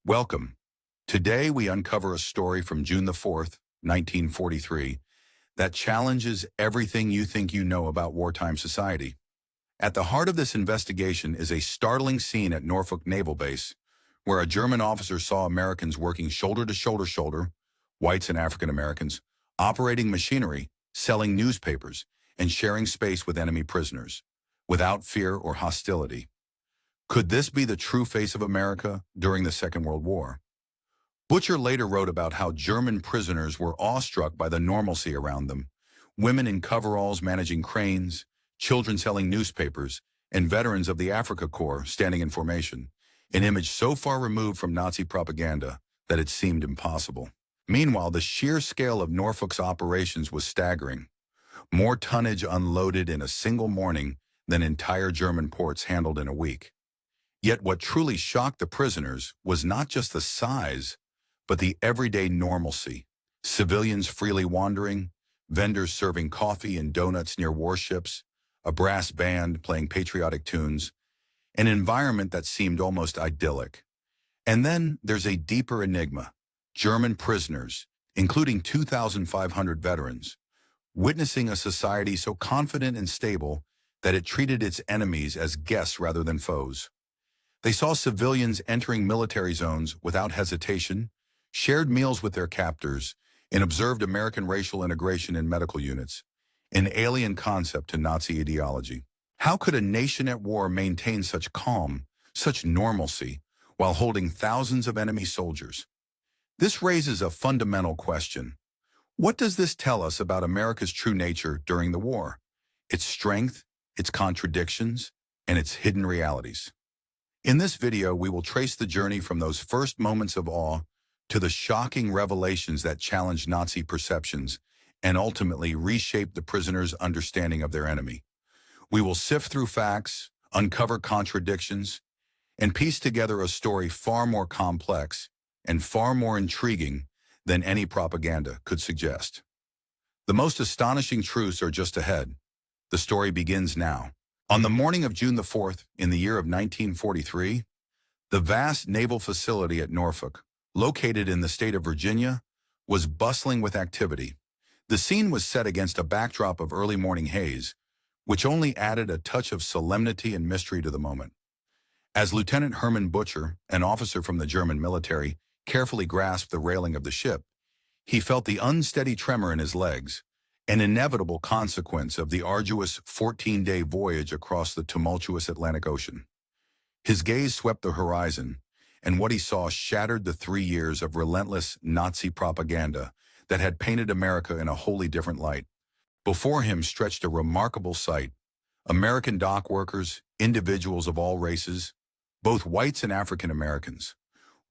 Welcome. Today we uncover a story from June the 4th, 1943, that challenges everything you think you know about wartime society. At the heart of this investigation is a startling scene at Norfolk Naval Base, where a German officer saw Americans working shoulder to shoulder, whites and African Americans, operating machinery, selling newspapers, and sharing space with enemy prisoners, without fear or hostility. Could this be the true face of America during the Second World War? Butcher later wrote about how German prisoners were awestruck by the normalcy around them, women in coveralls managing cranes, children selling newspapers, and veterans of the Africa Corps standing in formation, an image so far removed from Nazi propaganda that it seemed impossible. Meanwhile, the sheer scale of Norfolk's operations was staggering. More tonnage unloaded in a single morning than entire German ports handled in a week. Yet what truly shocked the prisoners was not just the size, but the everyday normalcy. Civilians freely wandering, vendors serving coffee and donuts near warships, a brass band playing patriotic tunes, an environment that seemed almost idyllic. And then there's a deeper enigma: German prisoners, including 2,500 veterans, witnessing a society so confident and stable that it treated its enemies as guests rather than foes. They saw civilians entering military zones without hesitation, shared meals with their captors, and observed American racial integration in medical units, an alien concept to Nazi ideology. How could a nation at war maintain such calm, such normalcy, while holding thousands of enemy soldiers? This raises a fundamental question. What does this tell us about America's true nature during the war? Its strength, its contradictions, and its hidden realities. In this video, we will trace the journey from those first moments of awe to the shocking revelations that challenged Nazi perceptions and ultimately reshaped the prisoners' understanding of their enemy. We will sift through facts, uncover contradictions, and piece together a story far more complex and far more intriguing than any propaganda could suggest. The most astonishing truths are just ahead. The story begins now. On the morning of June the 4th, in the year of 1943, the vast naval facility at Norfolk, located in the state of Virginia, was bustling with activity. The scene was set against a backdrop of early morning haze, which only added a touch of solemnity and mystery to the moment. As Lieutenant Herman Butcher, an officer from the German military, carefully grasped the railing of the ship, he felt the unsteady tremor in his legs, an inevitable consequence of the arduous 14-day voyage across the tumultuous Atlantic Ocean. His gaze swept the horizon, and what he saw shattered the 3 years of relentless Nazi propaganda that had painted America in a wholly different light. Before him stretched a remarkable sight: American dock workers, individuals of all races, both whites and African Americans,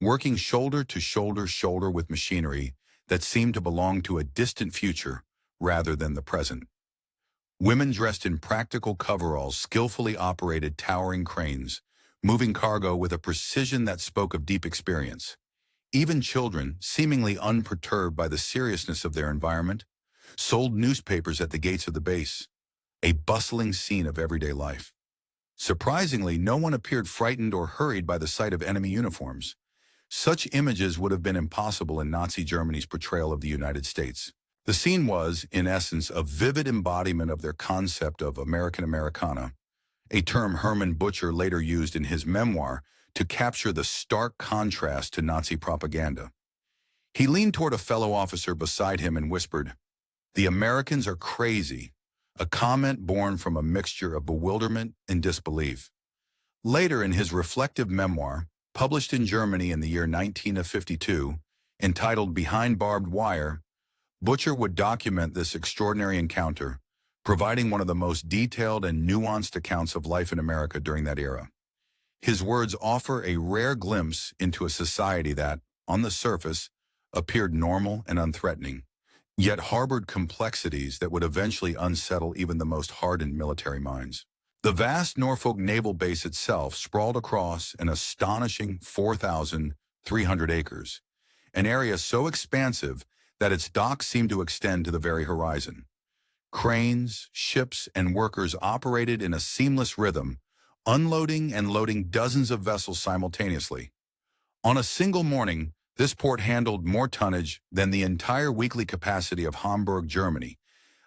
working shoulder to shoulder with machinery that seemed to belong to a distant future rather than the present. Women dressed in practical coveralls skillfully operated towering cranes, moving cargo with a precision that spoke of deep experience. Even children, seemingly unperturbed by the seriousness of their environment, sold newspapers at the gates of the base, a bustling scene of everyday life. Surprisingly, no one appeared frightened or hurried by the sight of enemy uniforms. Such images would have been impossible in Nazi Germany's portrayal of the United States. The scene was, in essence, a vivid embodiment of their concept of American Americana, a term Herman Butcher later used in his memoir to capture the stark contrast to Nazi propaganda. He leaned toward a fellow officer beside him and whispered, "The Americans are crazy," a comment born from a mixture of bewilderment and disbelief. Later in his reflective memoir, published in Germany in the year 1952, entitled Behind Barbed Wire, Butcher would document this extraordinary encounter, providing one of the most detailed and nuanced accounts of life in America during that era. His words offer a rare glimpse into a society that, on the surface, appeared normal and unthreatening, yet harbored complexities that would eventually unsettle even the most hardened military minds. The vast Norfolk Naval Base itself sprawled across an astonishing 4,300 acres, an area so expansive that its docks seemed to extend to the very horizon. Cranes, ships, and workers operated in a seamless rhythm, unloading and loading dozens of vessels simultaneously. On a single morning, this port handled more tonnage than the entire weekly capacity of Hamburg, Germany,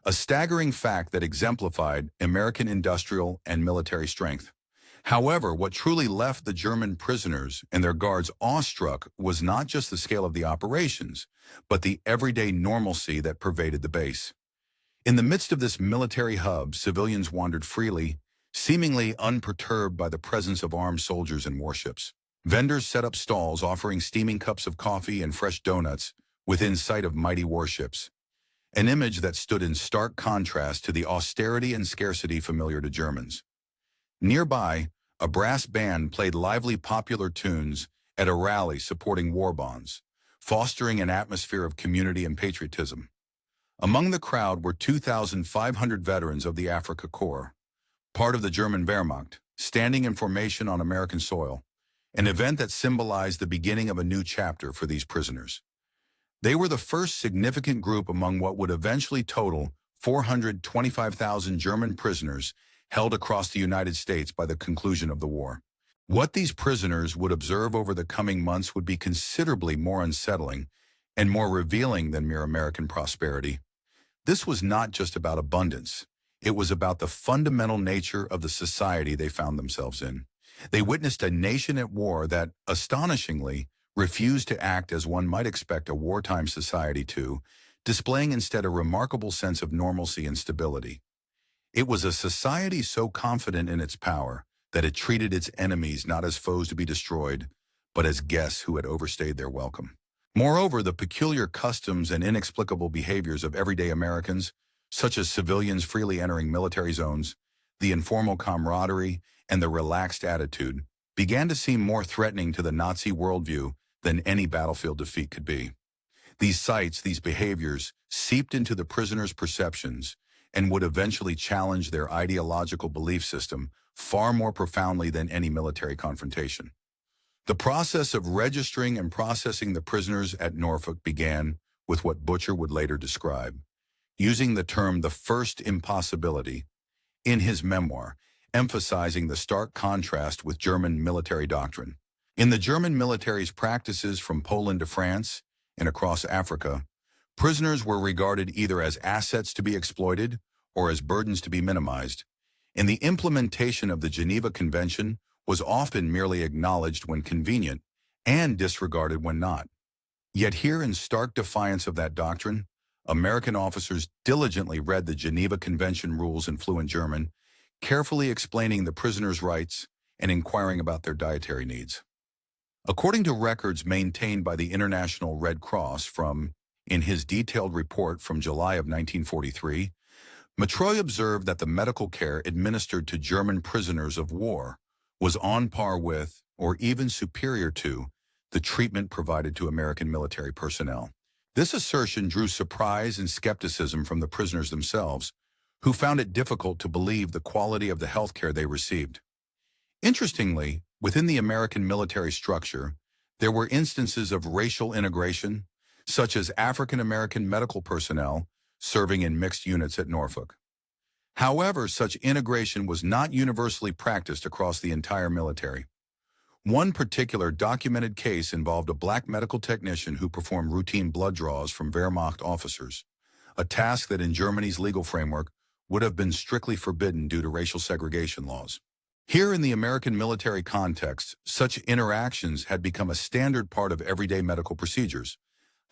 a staggering fact that exemplified American industrial and military strength. However, what truly left the German prisoners and their guards awestruck was not just the scale of the operations, but the everyday normalcy that pervaded the base. In the midst of this military hub, civilians wandered freely, seemingly unperturbed by the presence of armed soldiers and warships. Vendors set up stalls offering steaming cups of coffee and fresh donuts within sight of mighty warships, an image that stood in stark contrast to the austerity and scarcity familiar to Germans. Nearby, a brass band played lively popular tunes at a rally supporting war bonds, fostering an atmosphere of community and patriotism. Among the crowd were 2,500 veterans of the Afrika Korps, part of the German Wehrmacht, standing in formation on American soil, an event that symbolized the beginning of a new chapter for these prisoners. They were the first significant group among what would eventually total 425,000 German prisoners held across the United States by the conclusion of the war. What these prisoners would observe over the coming months would be considerably more unsettling and more revealing than mere American prosperity. This was not just about abundance. It was about the fundamental nature of the society they found themselves in. They witnessed a nation at war that, astonishingly, refused to act as one might expect a wartime society to, displaying instead a remarkable sense of normalcy and stability. It was a society so confident in its power that it treated its enemies not as foes to be destroyed, but as guests who had overstayed their welcome. Moreover, the peculiar customs and inexplicable behaviors of everyday Americans, such as civilians freely entering military zones, the informal camaraderie, and the relaxed attitude, began to seem more threatening to the Nazi worldview than any battlefield defeat could be. These sights, these behaviors, seeped into the prisoners' perceptions and would eventually challenge their ideological belief system far more profoundly than any military confrontation. The process of registering and processing the prisoners at Norfolk began with what Butcher would later describe, using the term the first impossibility in his memoir, emphasizing the stark contrast with German military doctrine. In the German military's practices from Poland to France and across Africa, prisoners were regarded either as assets to be exploited or as burdens to be minimized, and the implementation of the Geneva Convention was often merely acknowledged when convenient and disregarded when not. Yet here, in stark defiance of that doctrine, American officers diligently read the Geneva Convention rules in fluent German, carefully explaining the prisoners' rights and inquiring about their dietary needs. According to records maintained by the International Red Cross in his detailed report from July of 1943, Matroy observed that the medical care administered to German prisoners of war was on par with, or even superior to, the treatment provided to American military personnel. This assertion drew surprise and skepticism from the prisoners themselves, who found it difficult to believe the quality of the health care they received. Interestingly, within the American military structure, there were instances of racial integration, such as African American medical personnel serving in mixed units at Norfolk. However, such integration was not universally practiced across the entire military. One particular documented case involved a black medical technician who performed routine blood draws from Wehrmacht officers, a task that in Germany's legal framework would have been strictly forbidden due to racial segregation laws. Here in the American military context, such interactions had become a standard part of everyday medical procedures,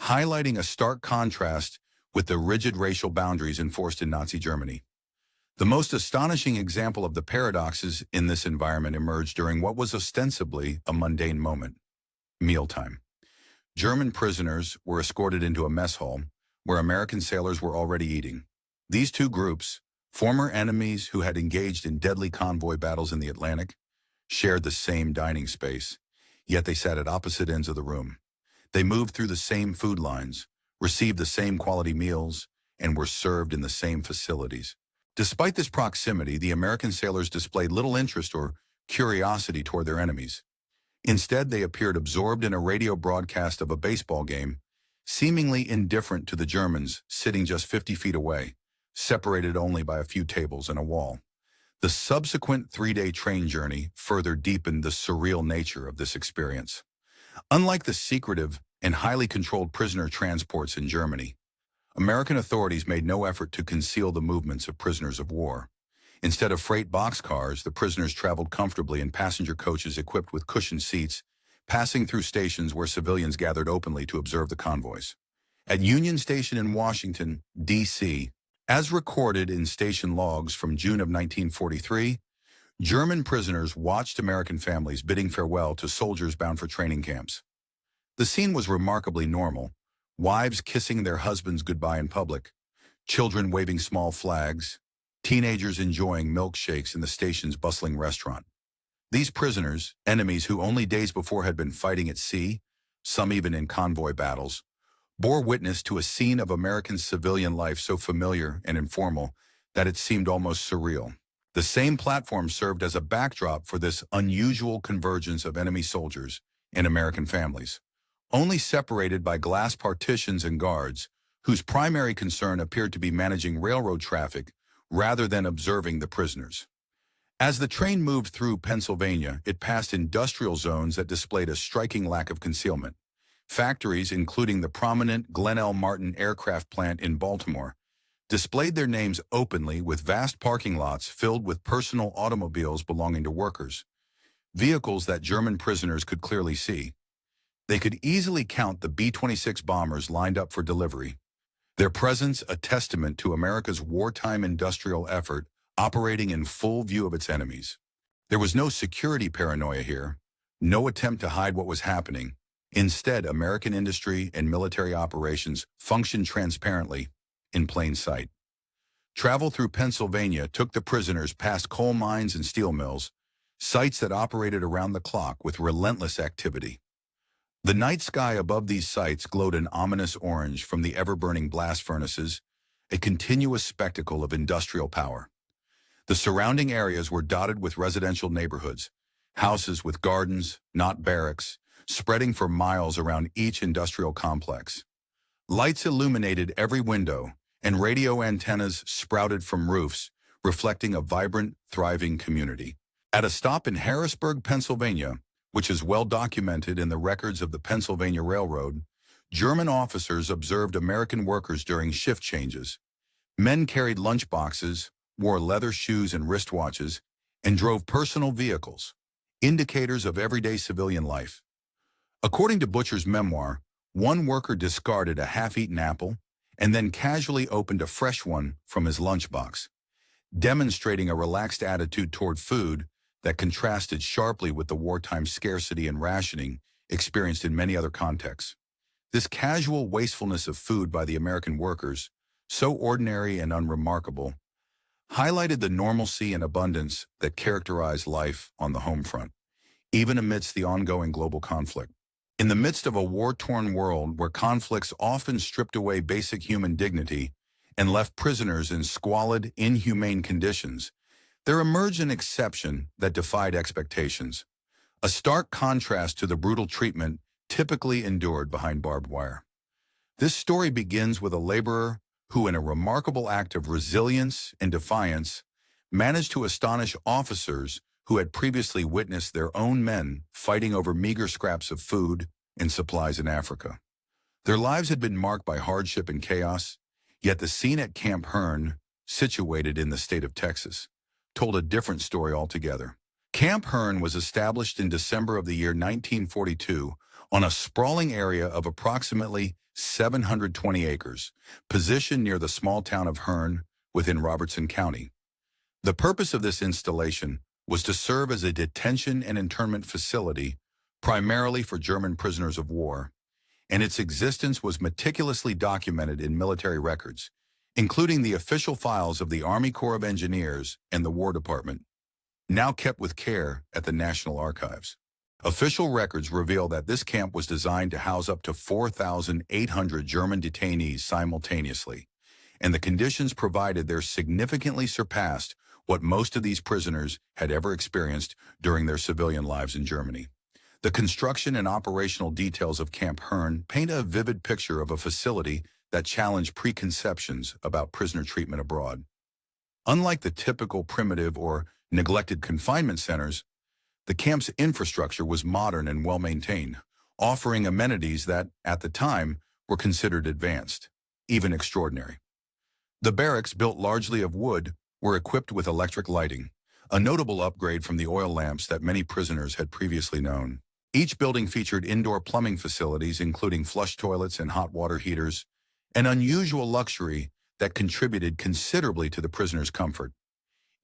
highlighting a stark contrast with the rigid racial boundaries enforced in Nazi Germany. The most astonishing example of the paradoxes in this environment emerged during what was ostensibly a mundane moment: mealtime. German prisoners were escorted into a mess hall where American sailors were already eating. These two groups, former enemies who had engaged in deadly convoy battles in the Atlantic, shared the same dining space, yet they sat at opposite ends of the room. They moved through the same food lines, received the same quality meals, and were served in the same facilities. Despite this proximity, the American sailors displayed little interest or curiosity toward their enemies. Instead, they appeared absorbed in a radio broadcast of a baseball game, seemingly indifferent to the Germans sitting just 50 feet away, separated only by a few tables and a wall. The subsequent 3-day train journey further deepened the surreal nature of this experience. Unlike the secretive and highly controlled prisoner transports in Germany, American authorities made no effort to conceal the movements of prisoners of war. Instead of freight boxcars, the prisoners traveled comfortably in passenger coaches equipped with cushioned seats, passing through stations where civilians gathered openly to observe the convoys. At Union Station in Washington, D.C., as recorded in station logs from June of 1943, German prisoners watched American families bidding farewell to soldiers bound for training camps. The scene was remarkably normal, wives kissing their husbands goodbye in public, children waving small flags, teenagers enjoying milkshakes in the station's bustling restaurant. These prisoners, enemies who only days before had been fighting at sea, some even in convoy battles, bore witness to a scene of American civilian life so familiar and informal that it seemed almost surreal. The same platform served as a backdrop for this unusual convergence of enemy soldiers and American families, only separated by glass partitions and guards, whose primary concern appeared to be managing railroad traffic rather than observing the prisoners. As the train moved through Pennsylvania, it passed industrial zones that displayed a striking lack of concealment. Factories, including the prominent Glen L. Martin aircraft plant in Baltimore, displayed their names openly with vast parking lots filled with personal automobiles belonging to workers, vehicles that German prisoners could clearly see. They could easily count the B-26 bombers lined up for delivery, their presence a testament to America's wartime industrial effort operating in full view of its enemies. There was no security paranoia here, no attempt to hide what was happening. Instead, American industry and military operations functioned transparently, in plain sight. Travel through Pennsylvania took the prisoners past coal mines and steel mills, sites that operated around the clock with relentless activity. The night sky above these sites glowed an ominous orange from the ever-burning blast furnaces, a continuous spectacle of industrial power. The surrounding areas were dotted with residential neighborhoods, houses with gardens, not barracks, spreading for miles around each industrial complex. Lights illuminated every window, and radio antennas sprouted from roofs, reflecting a vibrant, thriving community. At a stop in Harrisburg, Pennsylvania, which is well documented in the records of the Pennsylvania Railroad, German officers observed American workers during shift changes. Men carried lunchboxes, wore leather shoes and wristwatches, and drove personal vehicles, indicators of everyday civilian life. According to Butcher's memoir, one worker discarded a half-eaten apple and then casually opened a fresh one from his lunchbox, demonstrating a relaxed attitude toward food that contrasted sharply with the wartime scarcity and rationing experienced in many other contexts. This casual wastefulness of food by the American workers, so ordinary and unremarkable, highlighted the normalcy and abundance that characterized life on the home front, even amidst the ongoing global conflict. In the midst of a war-torn world where conflicts often stripped away basic human dignity and left prisoners in squalid, inhumane conditions, there emerged an exception that defied expectations, a stark contrast to the brutal treatment typically endured behind barbed wire. This story begins with a laborer who, in a remarkable act of resilience and defiance, managed to astonish officers who had previously witnessed their own men fighting over meager scraps of food and supplies in Africa. Their lives had been marked by hardship and chaos, yet the scene at Camp Hearn, situated in the state of Texas, told a different story altogether. Camp Hearn was established in December of the year 1942 on a sprawling area of approximately 720 acres, positioned near the small town of Hearn within Robertson County. The purpose of this installation was to serve as a detention and internment facility primarily for German prisoners of war, and its existence was meticulously documented in military records, including the official files of the Army Corps of Engineers and the War Department, now kept with care at the National Archives. Official records reveal that this camp was designed to house up to 4,800 German detainees simultaneously, and the conditions provided there significantly surpassed what most of these prisoners had ever experienced during their civilian lives in Germany. The construction and operational details of Camp Hearn paint a vivid picture of a facility that challenged preconceptions about prisoner treatment abroad. Unlike the typical primitive or neglected confinement centers, the camp's infrastructure was modern and well-maintained, offering amenities that, at the time, were considered advanced, even extraordinary. The barracks, built largely of wood, were equipped with electric lighting, a notable upgrade from the oil lamps that many prisoners had previously known. Each building featured indoor plumbing facilities, including flush toilets and hot water heaters, an unusual luxury that contributed considerably to the prisoners' comfort.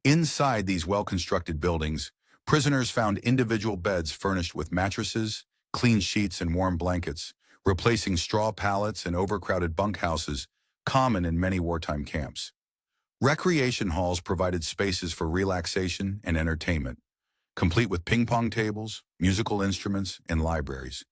Inside these well-constructed buildings, prisoners found individual beds furnished with mattresses, clean sheets, and warm blankets, replacing straw pallets and overcrowded bunkhouses common in many wartime camps. Recreation halls provided spaces for relaxation and entertainment, complete with ping-pong tables, musical instruments, and libraries.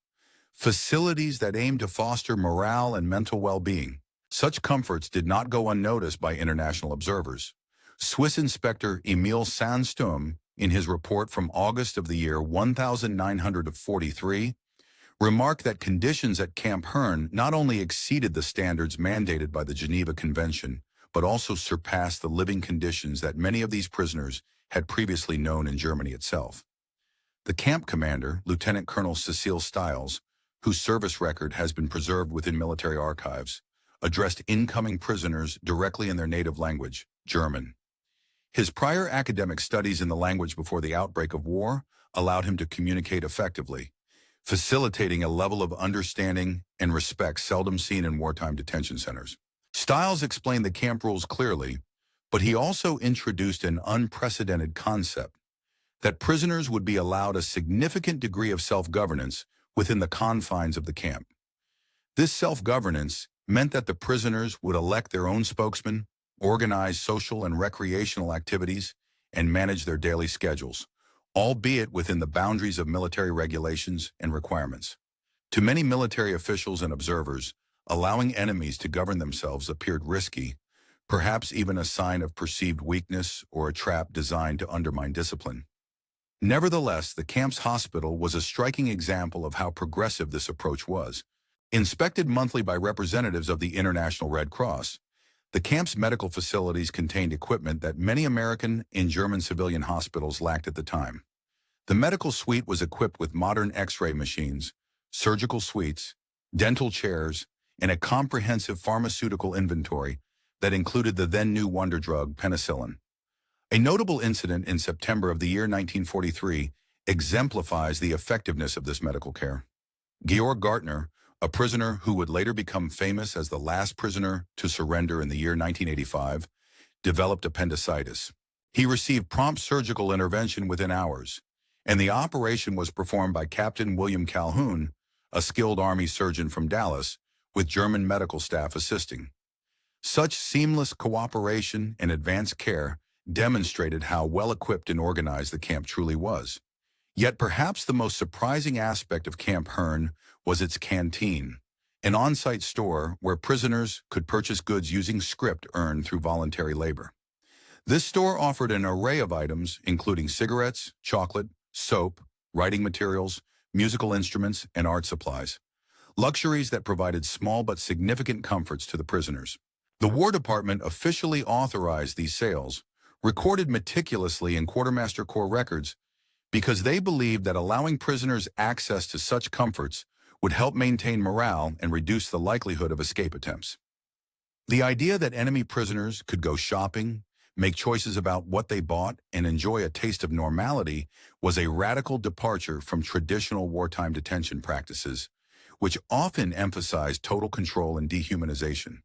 Facilities that aimed to foster morale and mental well-being. Such comforts did not go unnoticed by international observers. Swiss inspector Emil Sandsturm, in his report from August of the year 1943, remarked that conditions at Camp Herne not only exceeded the standards mandated by the Geneva Convention, but also surpassed the living conditions that many of these prisoners had previously known in Germany itself. The camp commander, Lieutenant Colonel Cecile Stiles, whose service record has been preserved within military archives, addressed incoming prisoners directly in their native language, German. His prior academic studies in the language before the outbreak of war allowed him to communicate effectively, facilitating a level of understanding and respect seldom seen in wartime detention centers. Stiles explained the camp rules clearly, but he also introduced an unprecedented concept that prisoners would be allowed a significant degree of self-governance within the confines of the camp. This self-governance meant that the prisoners would elect their own spokesman, organize social and recreational activities, and manage their daily schedules, albeit within the boundaries of military regulations and requirements. To many military officials and observers, allowing enemies to govern themselves appeared risky, perhaps even a sign of perceived weakness or a trap designed to undermine discipline. Nevertheless, the camp's hospital was a striking example of how progressive this approach was. Inspected monthly by representatives of the International Red Cross, the camp's medical facilities contained equipment that many American and German civilian hospitals lacked at the time. The medical suite was equipped with modern X-ray machines, surgical suites, dental chairs, and a comprehensive pharmaceutical inventory that included the then-new wonder drug penicillin. A notable incident in September of the year 1943 exemplifies the effectiveness of this medical care. Georg Gartner, a prisoner who would later become famous as the last prisoner to surrender in the year 1985, developed appendicitis. He received prompt surgical intervention within hours, and the operation was performed by Captain William Calhoun, a skilled Army surgeon from Dallas, with German medical staff assisting. Such seamless cooperation and advanced care demonstrated how well-equipped and organized the camp truly was. Yet perhaps the most surprising aspect of Camp Herne was its canteen, an on-site store where prisoners could purchase goods using script earned through voluntary labor. This store offered an array of items, including cigarettes, chocolate, soap, writing materials, musical instruments, and art supplies, luxuries that provided small but significant comforts to the prisoners. The War Department officially authorized these sales, recorded meticulously in Quartermaster Corps records, because they believed that allowing prisoners access to such comforts would help maintain morale and reduce the likelihood of escape attempts. The idea that enemy prisoners could go shopping, make choices about what they bought, and enjoy a taste of normality was a radical departure from traditional wartime detention practices, which often emphasized total control and dehumanization.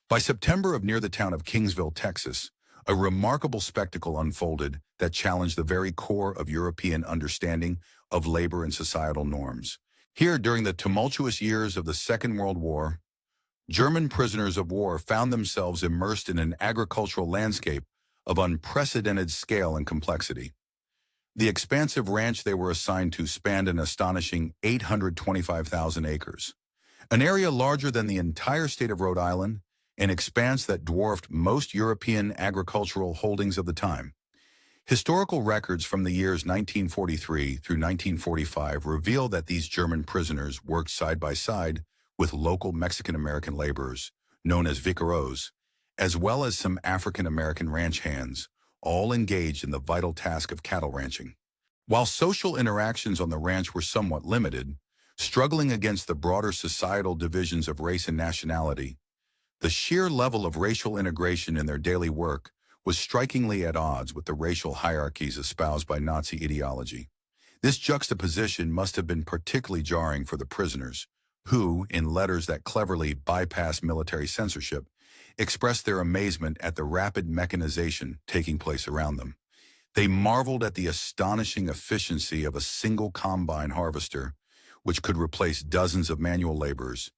By September of near the town of Kingsville, Texas, a remarkable spectacle unfolded that challenged the very core of European understanding of labor and societal norms. Here, during the tumultuous years of the Second World War, German prisoners of war found themselves immersed in an agricultural landscape of unprecedented scale and complexity. The expansive ranch they were assigned to spanned an astonishing 825,000 acres, an area larger than the entire state of Rhode Island, an expanse that dwarfed most European agricultural holdings of the time. Historical records from the years 1943 through 1945 reveal that these German prisoners worked side by side with local Mexican-American laborers, known as vaqueros, as well as some African-American ranch hands, all engaged in the vital task of cattle ranching. While social interactions on the ranch were somewhat limited, Struggling against the broader societal divisions of race and nationality, the sheer level of racial integration in their daily work was strikingly at odds with the racial hierarchies espoused by Nazi ideology. This juxtaposition must have been particularly jarring for the prisoners, who, in letters that cleverly bypassed military censorship, expressed their amazement at the rapid mechanization taking place around them. They marveled at the astonishing efficiency of a single combine harvester, which could replace dozens of manual laborers,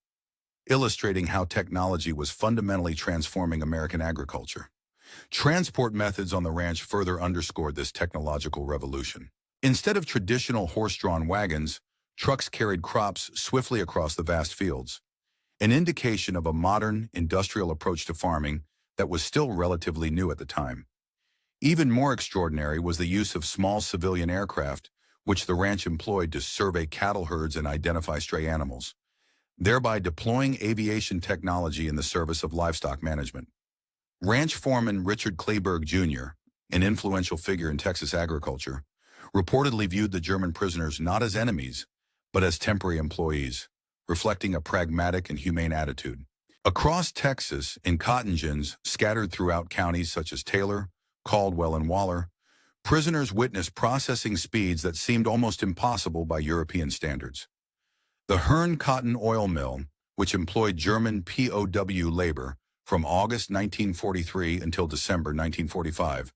illustrating how technology was fundamentally transforming American agriculture. Transport methods on the ranch further underscored this technological revolution. Instead of traditional horse-drawn wagons, trucks carried crops swiftly across the vast fields, an indication of a modern, industrial approach to farming that was still relatively new at the time. Even more extraordinary was the use of small civilian aircraft, which the ranch employed to survey cattle herds and identify stray animals, thereby deploying aviation technology in the service of livestock management. Ranch foreman Richard Kleberg Jr., an influential figure in Texas agriculture, reportedly viewed the German prisoners not as enemies, but as temporary employees, reflecting a pragmatic and humane attitude. Across Texas, in cotton gins scattered throughout counties such as Taylor, Caldwell, and Waller, prisoners witnessed processing speeds that seemed almost impossible by European standards. The Hearn Cotton Oil Mill, which employed German POW labor from August 1943 until December 1945,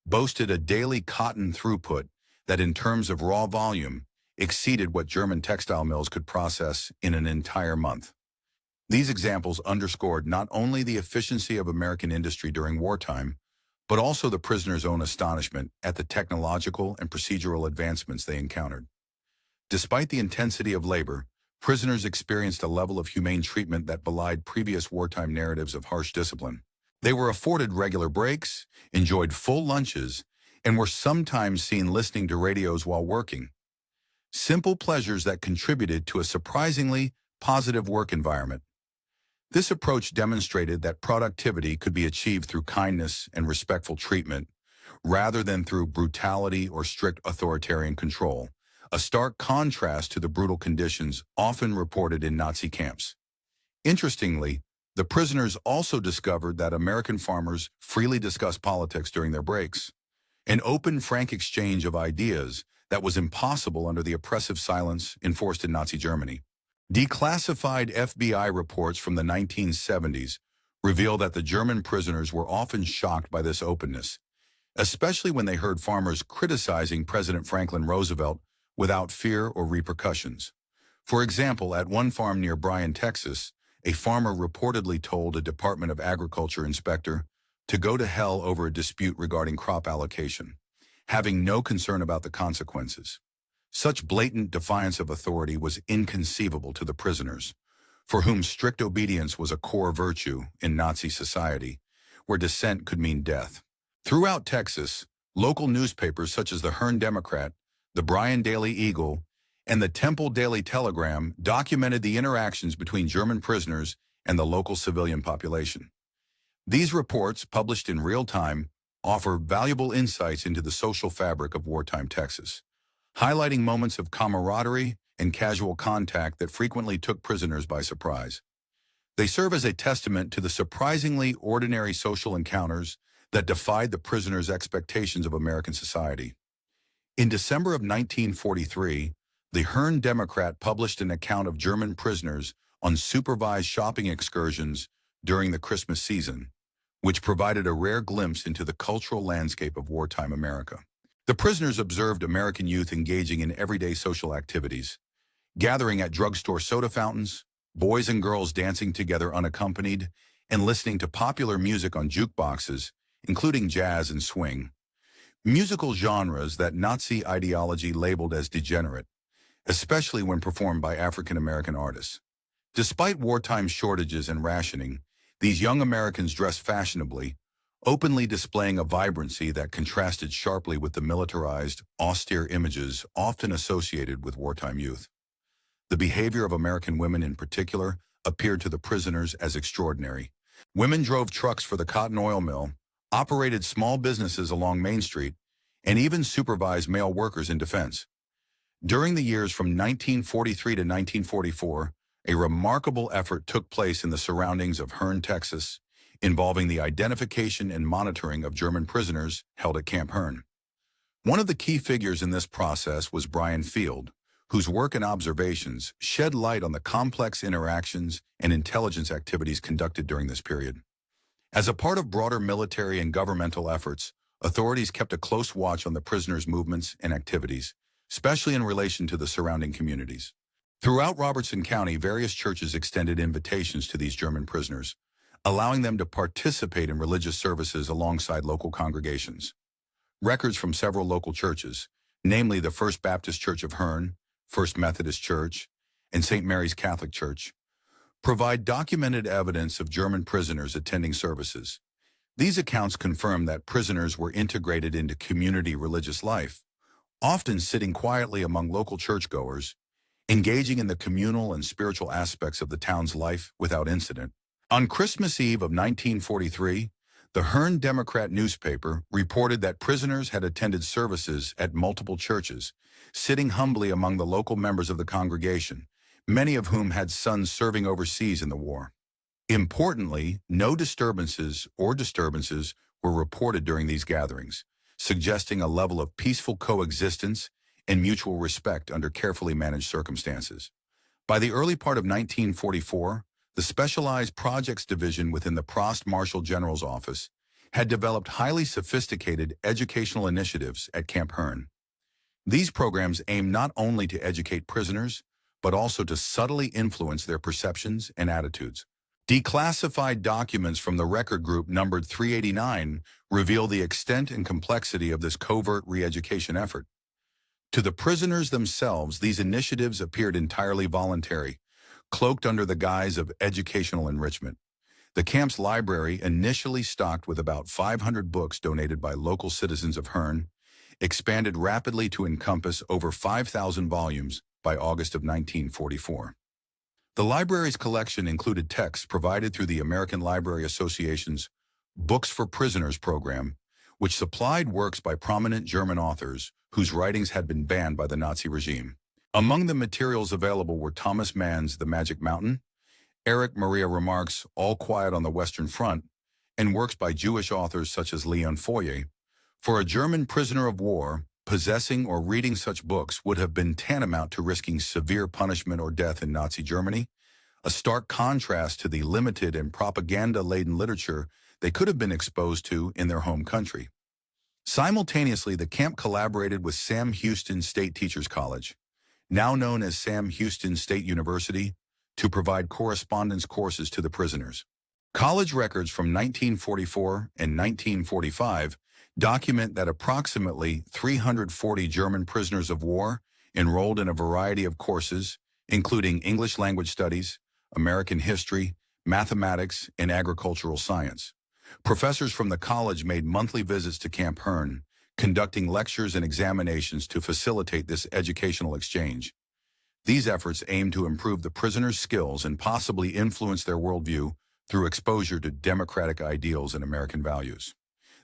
boasted a daily cotton throughput that, in terms of raw volume, exceeded what German textile mills could process in an entire month. These examples underscored not only the efficiency of American industry during wartime, but also the prisoners' own astonishment at the technological and procedural advancements they encountered. Despite the intensity of labor, prisoners experienced a level of humane treatment that belied previous wartime narratives of harsh discipline. They were afforded regular breaks, enjoyed full lunches, and were sometimes seen listening to radios while working. Simple pleasures that contributed to a surprisingly positive work environment. This approach demonstrated that productivity could be achieved through kindness and respectful treatment, rather than through brutality or strict authoritarian control, a stark contrast to the brutal conditions often reported in Nazi camps. Interestingly, the prisoners also discovered that American farmers freely discussed politics during their breaks, an open, frank exchange of ideas that was impossible under the oppressive silence enforced in Nazi Germany. Declassified FBI reports from the 1970s reveal that the German prisoners were often shocked by this openness, especially when they heard farmers criticizing President Franklin Roosevelt without fear or repercussions. For example, at one farm near Bryan, Texas, a farmer reportedly told a Department of Agriculture inspector to go to hell over a dispute regarding crop allocation, having no concern about the consequences. Such blatant defiance of authority was inconceivable to the prisoners, for whom strict obedience was a core virtue in Nazi society, where dissent could mean death. Throughout Texas, local newspapers such as the Hearn Democrat, the Bryan Daily Eagle, and the Temple Daily Telegram documented the interactions between German prisoners and the local civilian population. These reports, published in real time, offer valuable insights into the social fabric of wartime Texas, highlighting moments of camaraderie and casual contact that frequently took prisoners by surprise. They serve as a testament to the surprisingly ordinary social encounters that defied the prisoners' expectations of American society. In December of 1943, the Hearn Democrat published an account of German prisoners on supervised shopping excursions during the Christmas season, which provided a rare glimpse into the cultural landscape of wartime America. The prisoners observed American youth engaging in everyday social activities, gathering at drugstore soda fountains, boys and girls dancing together unaccompanied, and listening to popular music on jukeboxes, including jazz and swing, musical genres that Nazi ideology labeled as degenerate, especially when performed by African American artists. Despite wartime shortages and rationing, these young Americans dressed fashionably, openly displaying a vibrancy that contrasted sharply with the militarized, austere images often associated with wartime youth. The behavior of American women in particular appeared to the prisoners as extraordinary. Women drove trucks for the cotton oil mill, operated small businesses along Main Street, and even supervised male workers in defense. During the years from 1943 to 1944, a remarkable effort took place in the surroundings of Hearne, Texas, involving the identification and monitoring of German prisoners held at Camp Hearne. One of the key figures in this process was Brian Field, whose work and observations shed light on the complex interactions and intelligence activities conducted during this period. As a part of broader military and governmental efforts, authorities kept a close watch on the prisoners' movements and activities, especially in relation to the surrounding communities. Throughout Robertson County, various churches extended invitations to these German prisoners, allowing them to participate in religious services alongside local congregations. Records from several local churches, namely the First Baptist Church of Hearne, First Methodist Church, and St. Mary's Catholic Church, provide documented evidence of German prisoners attending services. These accounts confirm that prisoners were integrated into community religious life, often sitting quietly among local churchgoers, engaging in the communal and spiritual aspects of the town's life without incident. On Christmas Eve of 1943, the Hearne Democrat newspaper reported that prisoners had attended services at multiple churches, sitting humbly among the local members of the congregation, many of whom had sons serving overseas in the war. Importantly, no disturbances were reported during these gatherings, suggesting a level of peaceful coexistence and mutual respect under carefully managed circumstances. By the early part of 1944, the Specialized Projects Division within the Prost Marshal General's Office had developed highly sophisticated educational initiatives at Camp Hearne. These programs aimed not only to educate prisoners, but also to subtly influence their perceptions and attitudes. Declassified documents from the record group numbered 389 reveal the extent and complexity of this covert re-education effort. To the prisoners themselves, these initiatives appeared entirely voluntary, cloaked under the guise of educational enrichment. The camp's library, initially stocked with about 500 books donated by local citizens of Hearne, expanded rapidly to encompass over 5,000 volumes by August of 1944. The library's collection included texts provided through the American Library Association's Books for Prisoners program, which supplied works by prominent German authors whose writings had been banned by the Nazi regime. Among the materials available were Thomas Mann's The Magic Mountain, Erich Maria Remarque's All Quiet on the Western Front, and works by Jewish authors such as Leon Feuer. For a German prisoner of war, possessing or reading such books would have been tantamount to risking severe punishment or death in Nazi Germany, a stark contrast to the limited and propaganda-laden literature they could have been exposed to in their home country. Simultaneously, the camp collaborated with Sam Houston State Teachers College, now known as Sam Houston State University, to provide correspondence courses to the prisoners. College records from 1944 and 1945 document that approximately 340 German prisoners of war enrolled in a variety of courses, including English language studies, American history, mathematics, and agricultural science. Professors from the college made monthly visits to Camp Hearne, conducting lectures and examinations to facilitate this educational exchange. These efforts aimed to improve the prisoners' skills and possibly influence their worldview through exposure to democratic ideals and American values.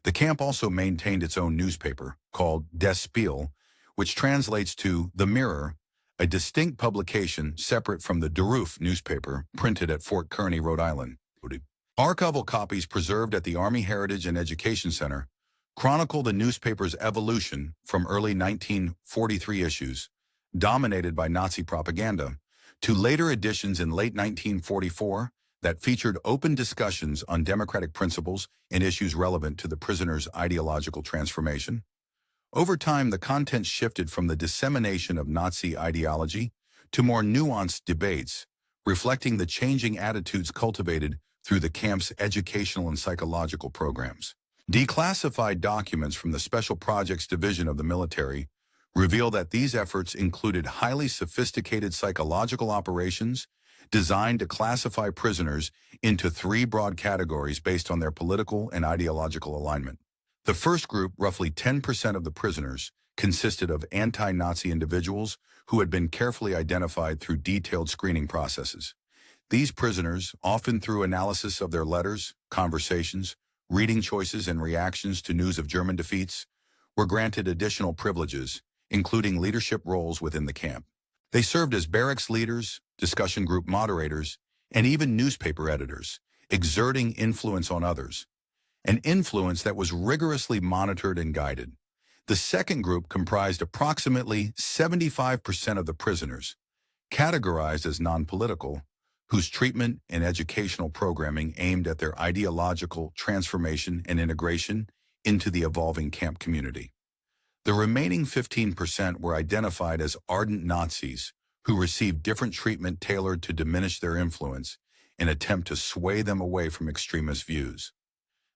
The camp also maintained its own newspaper, called Der Spiegel, which translates to The Mirror, a distinct publication separate from the Der Ruf newspaper printed at Fort Kearny, Rhode Island. Archival copies preserved at the Army Heritage and Education Center chronicle the newspaper's evolution from early 1943 issues, dominated by Nazi propaganda, to later editions in late 1944 that featured open discussions on democratic principles and issues relevant to the prisoners' ideological transformation. Over time, the content shifted from the dissemination of Nazi ideology to more nuanced debates, reflecting the changing attitudes cultivated through the camp's educational and psychological programs. Declassified documents from the Special Projects Division of the military reveal that these efforts included highly sophisticated psychological operations designed to classify prisoners into three broad categories based on their political and ideological alignment. The first group, roughly 10% of the prisoners, consisted of anti-Nazi individuals who had been carefully identified through detailed screening processes. These prisoners, often through analysis of their letters, conversations, reading choices, and reactions to news of German defeats, were granted additional privileges, including leadership roles within the camp. They served as barracks leaders, discussion group moderators, and even newspaper editors, exerting influence on others, an influence that was rigorously monitored and guided. The second group comprised approximately 75% of the prisoners, categorized as non-political, whose treatment and educational programming aimed at their ideological transformation and integration into the evolving camp community. The remaining 15% were identified as ardent Nazis who received different treatment tailored to diminish their influence in an attempt to sway them away from extremist views.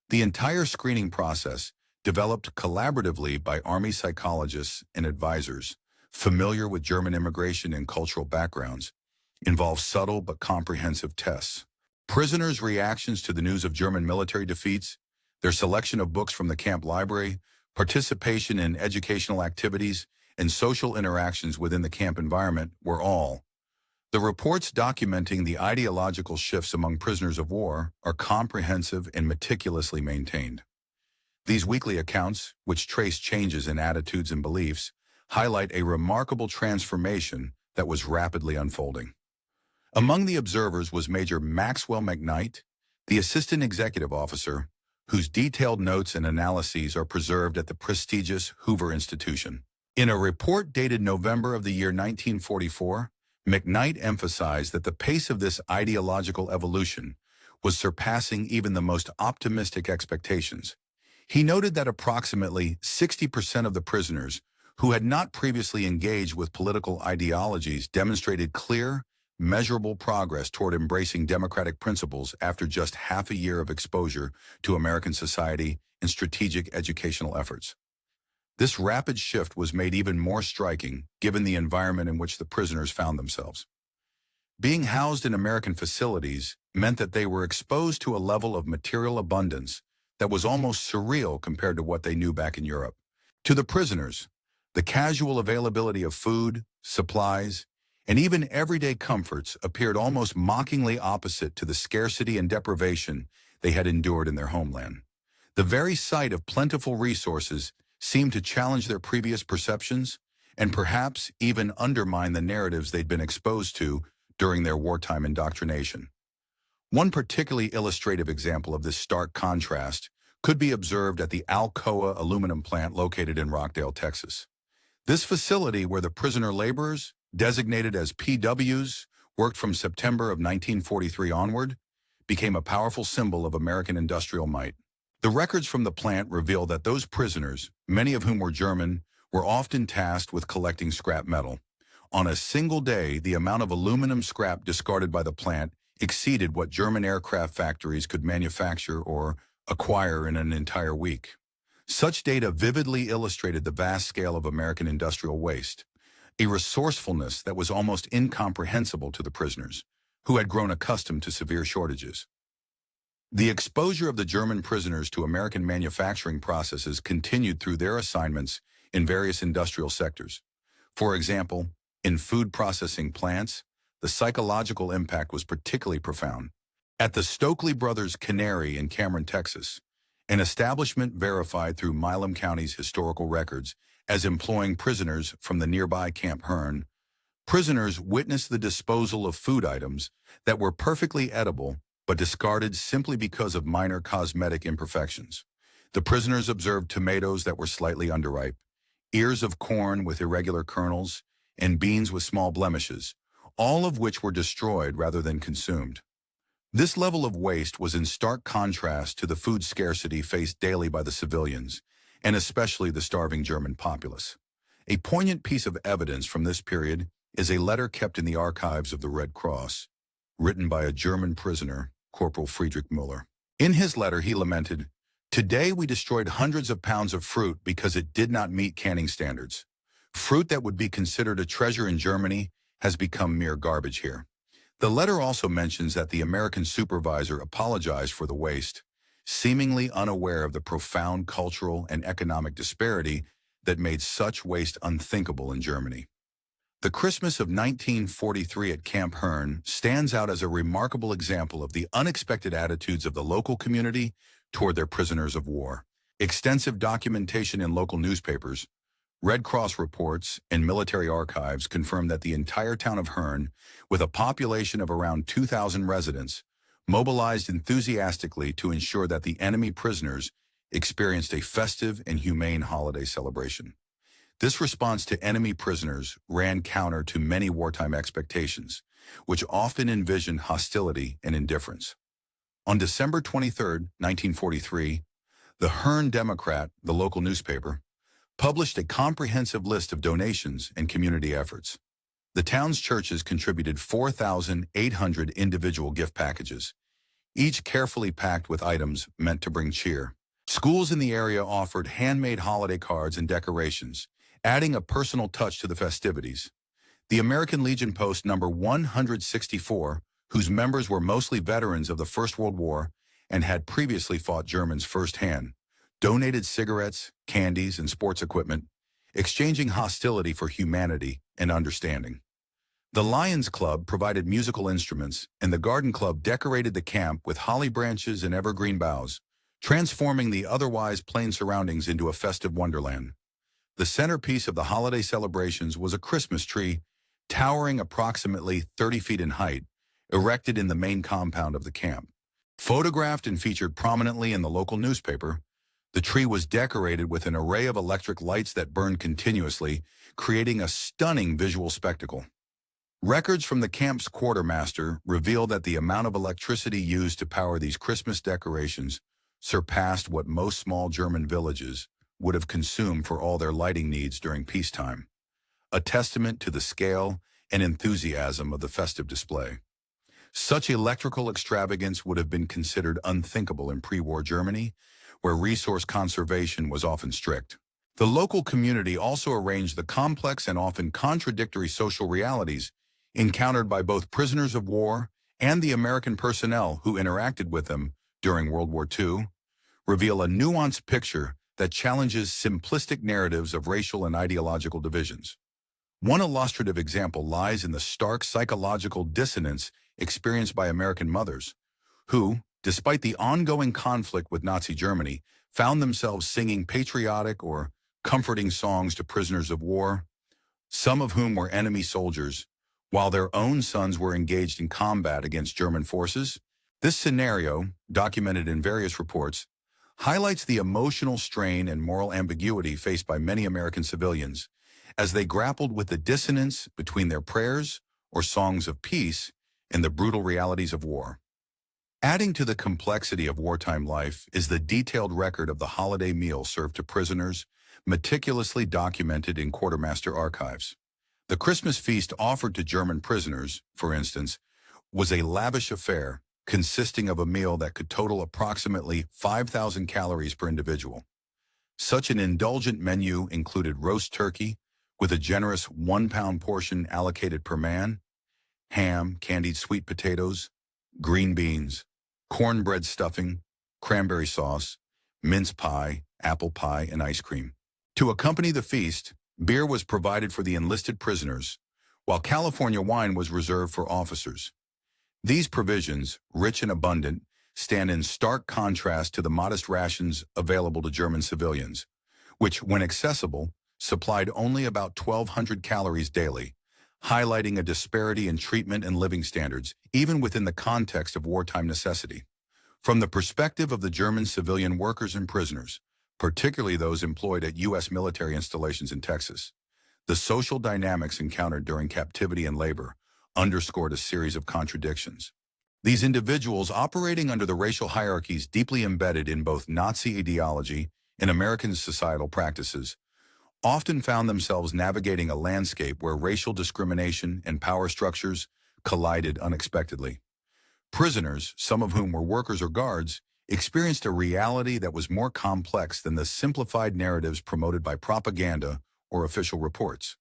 The entire screening process, developed collaboratively by Army psychologists and advisors familiar with German immigration and cultural backgrounds, involved subtle but comprehensive tests. Prisoners' reactions to the news of German military defeats, their selection of books from the camp library, participation in educational activities, and social interactions within the camp environment were all. The reports documenting the ideological shifts among prisoners of war are comprehensive and meticulously maintained. These weekly accounts, which trace changes in attitudes and beliefs, highlight a remarkable transformation that was rapidly unfolding. Among the observers was Major Maxwell McKnight, the assistant executive officer, whose detailed notes and analyses are preserved at the prestigious Hoover Institution. In a report dated November of the year 1944, McKnight emphasized that the pace of this ideological evolution was surpassing even the most optimistic expectations. He noted that approximately 60% of the prisoners who had not previously engaged with political ideologies demonstrated clear, measurable progress toward embracing democratic principles after just half a year of exposure to American society and strategic educational efforts. This rapid shift was made even more striking given the environment in which the prisoners found themselves. Being housed in American facilities meant that they were exposed to a level of material abundance that was almost surreal compared to what they knew back in Europe. To the prisoners, the casual availability of food, supplies, and even everyday comforts appeared almost mockingly opposite to the scarcity and deprivation they had endured in their homeland. The very sight of plentiful resources seemed to challenge their previous perceptions and perhaps even undermine the narratives they'd been exposed to during their wartime indoctrination. One particularly illustrative example of this stark contrast could be observed at the Alcoa aluminum plant located in Rockdale, Texas. This facility, where the prisoner laborers, designated as POWs, worked from September of 1943 onward, became a powerful symbol of American industrial might. The records from the plant reveal that those prisoners, many of whom were German, were often tasked with collecting scrap metal. On a single day, the amount of aluminum scrap discarded by the plant exceeded what German aircraft factories could manufacture or acquire in an entire week. Such data vividly illustrated the vast scale of American industrial waste, a resourcefulness that was almost incomprehensible to the prisoners, who had grown accustomed to severe shortages. The exposure of the German prisoners to American manufacturing processes continued through their assignments in various industrial sectors. For example, in food processing plants, the psychological impact was particularly profound. At the Stokely Brothers Cannery in Cameron, Texas, an establishment verified through Milam County's historical records as employing prisoners from the nearby Camp Hearn, prisoners witnessed the disposal of food items that were perfectly edible but discarded simply because of minor cosmetic imperfections. The prisoners observed tomatoes that were slightly underripe, ears of corn with irregular kernels, and beans with small blemishes, all of which were destroyed rather than consumed. This level of waste was in stark contrast to the food scarcity faced daily by the civilians, and especially the starving German populace. A poignant piece of evidence from this period is a letter kept in the archives of the Red Cross, written by a German prisoner, Corporal Friedrich Müller. In his letter, he lamented, "Today we destroyed hundreds of pounds of fruit because it did not meet canning standards. Fruit that would be considered a treasure in Germany has become mere garbage here." The letter also mentions that the American supervisor apologized for the waste, seemingly unaware of the profound cultural and economic disparity that made such waste unthinkable in Germany. The Christmas of 1943 at Camp Hearn stands out as a remarkable example of the unexpected attitudes of the local community toward their prisoners of war. Extensive documentation in local newspapers, Red Cross reports and military archives confirm that the entire town of Herne, with a population of around 2,000 residents, mobilized enthusiastically to ensure that the enemy prisoners experienced a festive and humane holiday celebration. This response to enemy prisoners ran counter to many wartime expectations, which often envisioned hostility and indifference. On December 23, 1943, the Herne Democrat, the local newspaper, published a comprehensive list of donations and community efforts. The town's churches contributed 4,800 individual gift packages, each carefully packed with items meant to bring cheer. Schools in the area offered handmade holiday cards and decorations, adding a personal touch to the festivities. The American Legion Post number 164, whose members were mostly veterans of the First World War and had previously fought Germans firsthand, donated cigarettes, candies, and sports equipment, exchanging hostility for humanity and understanding. The Lions Club provided musical instruments, and the Garden Club decorated the camp with holly branches and evergreen boughs, transforming the otherwise plain surroundings into a festive wonderland. The centerpiece of the holiday celebrations was a Christmas tree, towering approximately 30 feet in height, erected in the main compound of the camp. Photographed and featured prominently in the local newspaper, the tree was decorated with an array of electric lights that burned continuously, creating a stunning visual spectacle. Records from the camp's quartermaster reveal that the amount of electricity used to power these Christmas decorations surpassed what most small German villages would have consumed for all their lighting needs during peacetime, a testament to the scale and enthusiasm of the festive display. Such electrical extravagance would have been considered unthinkable in pre-war Germany, where resource conservation was often strict. The local community also arranged the complex and often contradictory social realities encountered by both prisoners of war and the American personnel who interacted with them during World War II, reveal a nuanced picture that challenges simplistic narratives of racial and ideological divisions. One illustrative example lies in the stark psychological dissonance experienced by American mothers, who, despite the ongoing conflict with Nazi Germany, found themselves singing patriotic or comforting songs to prisoners of war, some of whom were enemy soldiers, while their own sons were engaged in combat against German forces. This scenario, documented in various reports, highlights the emotional strain and moral ambiguity faced by many American civilians as they grappled with the dissonance between their prayers or songs of peace and the brutal realities of war. Adding to the complexity of wartime life is the detailed record of the holiday meal served to prisoners, meticulously documented in quartermaster archives. The Christmas feast offered to German prisoners, for instance, was a lavish affair consisting of a meal that could total approximately 5,000 calories per individual. Such an indulgent menu included roast turkey, with a generous 1-pound portion allocated per man, ham, candied sweet potatoes, green beans, cornbread stuffing, cranberry sauce, mince pie, apple pie, and ice cream. To accompany the feast, beer was provided for the enlisted prisoners, while California wine was reserved for officers. These provisions, rich and abundant, stand in stark contrast to the modest rations available to German civilians, which, when accessible, supplied only about 1,200 calories daily, highlighting a disparity in treatment and living standards, even within the context of wartime necessity. From the perspective of the German civilian workers and prisoners, particularly those employed at U.S. military installations in Texas, the social dynamics encountered during captivity and labor underscored a series of contradictions. These individuals, operating under the racial hierarchies deeply embedded in both Nazi ideology and American societal practices, often found themselves navigating a landscape where racial discrimination and power structures collided unexpectedly. Prisoners, some of whom were workers or guards, experienced a reality that was more complex than the simplified narratives promoted by propaganda or official reports.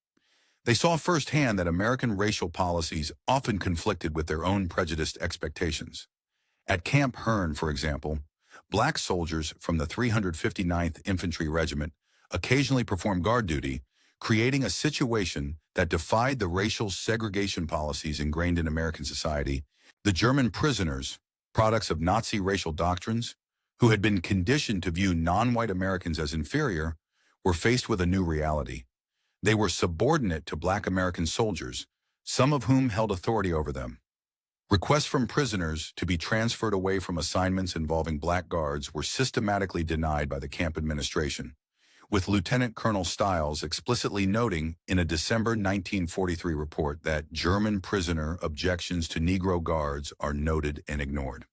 They saw firsthand that American racial policies often conflicted with their own prejudiced expectations. At Camp Herne, for example, black soldiers from the 359th Infantry Regiment occasionally performed guard duty, creating a situation that defied the racial segregation policies ingrained in American society. The German prisoners, products of Nazi racial doctrines, who had been conditioned to view non-white Americans as inferior, were faced with a new reality. They were subordinate to Black American soldiers, some of whom held authority over them. Requests from prisoners to be transferred away from assignments involving Black guards were systematically denied by the camp administration, with Lieutenant Colonel Stiles explicitly noting in a December 1943 report that German prisoner objections to Negro guards are noted and ignored.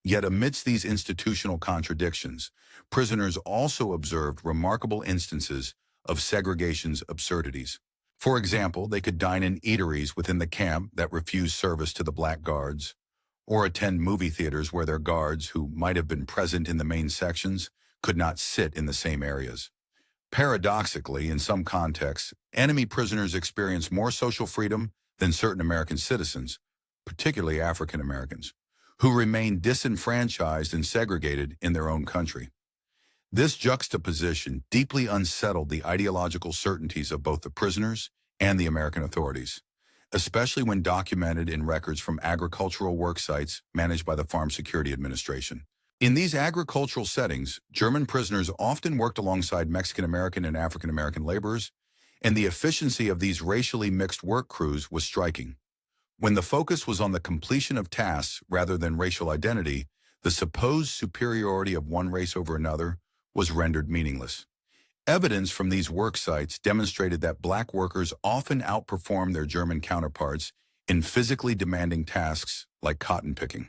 Yet amidst these institutional contradictions, prisoners also observed remarkable instances of segregation's absurdities. For example, they could dine in eateries within the camp that refused service to the Black guards, or attend movie theaters where their guards, who might have been present in the main sections, could not sit in the same areas. Paradoxically, in some contexts, enemy prisoners experienced more social freedom than certain American citizens, particularly African Americans, who remained disenfranchised and segregated in their own country. This juxtaposition deeply unsettled the ideological certainties of both the prisoners and the American authorities, especially when documented in records from agricultural work sites managed by the Farm Security Administration. In these agricultural settings, German prisoners often worked alongside Mexican American and African American laborers, and the efficiency of these racially mixed work crews was striking. When the focus was on the completion of tasks rather than racial identity, the supposed superiority of one race over another was rendered meaningless. Evidence from these work sites demonstrated that Black workers often outperformed their German counterparts in physically demanding tasks like cotton picking,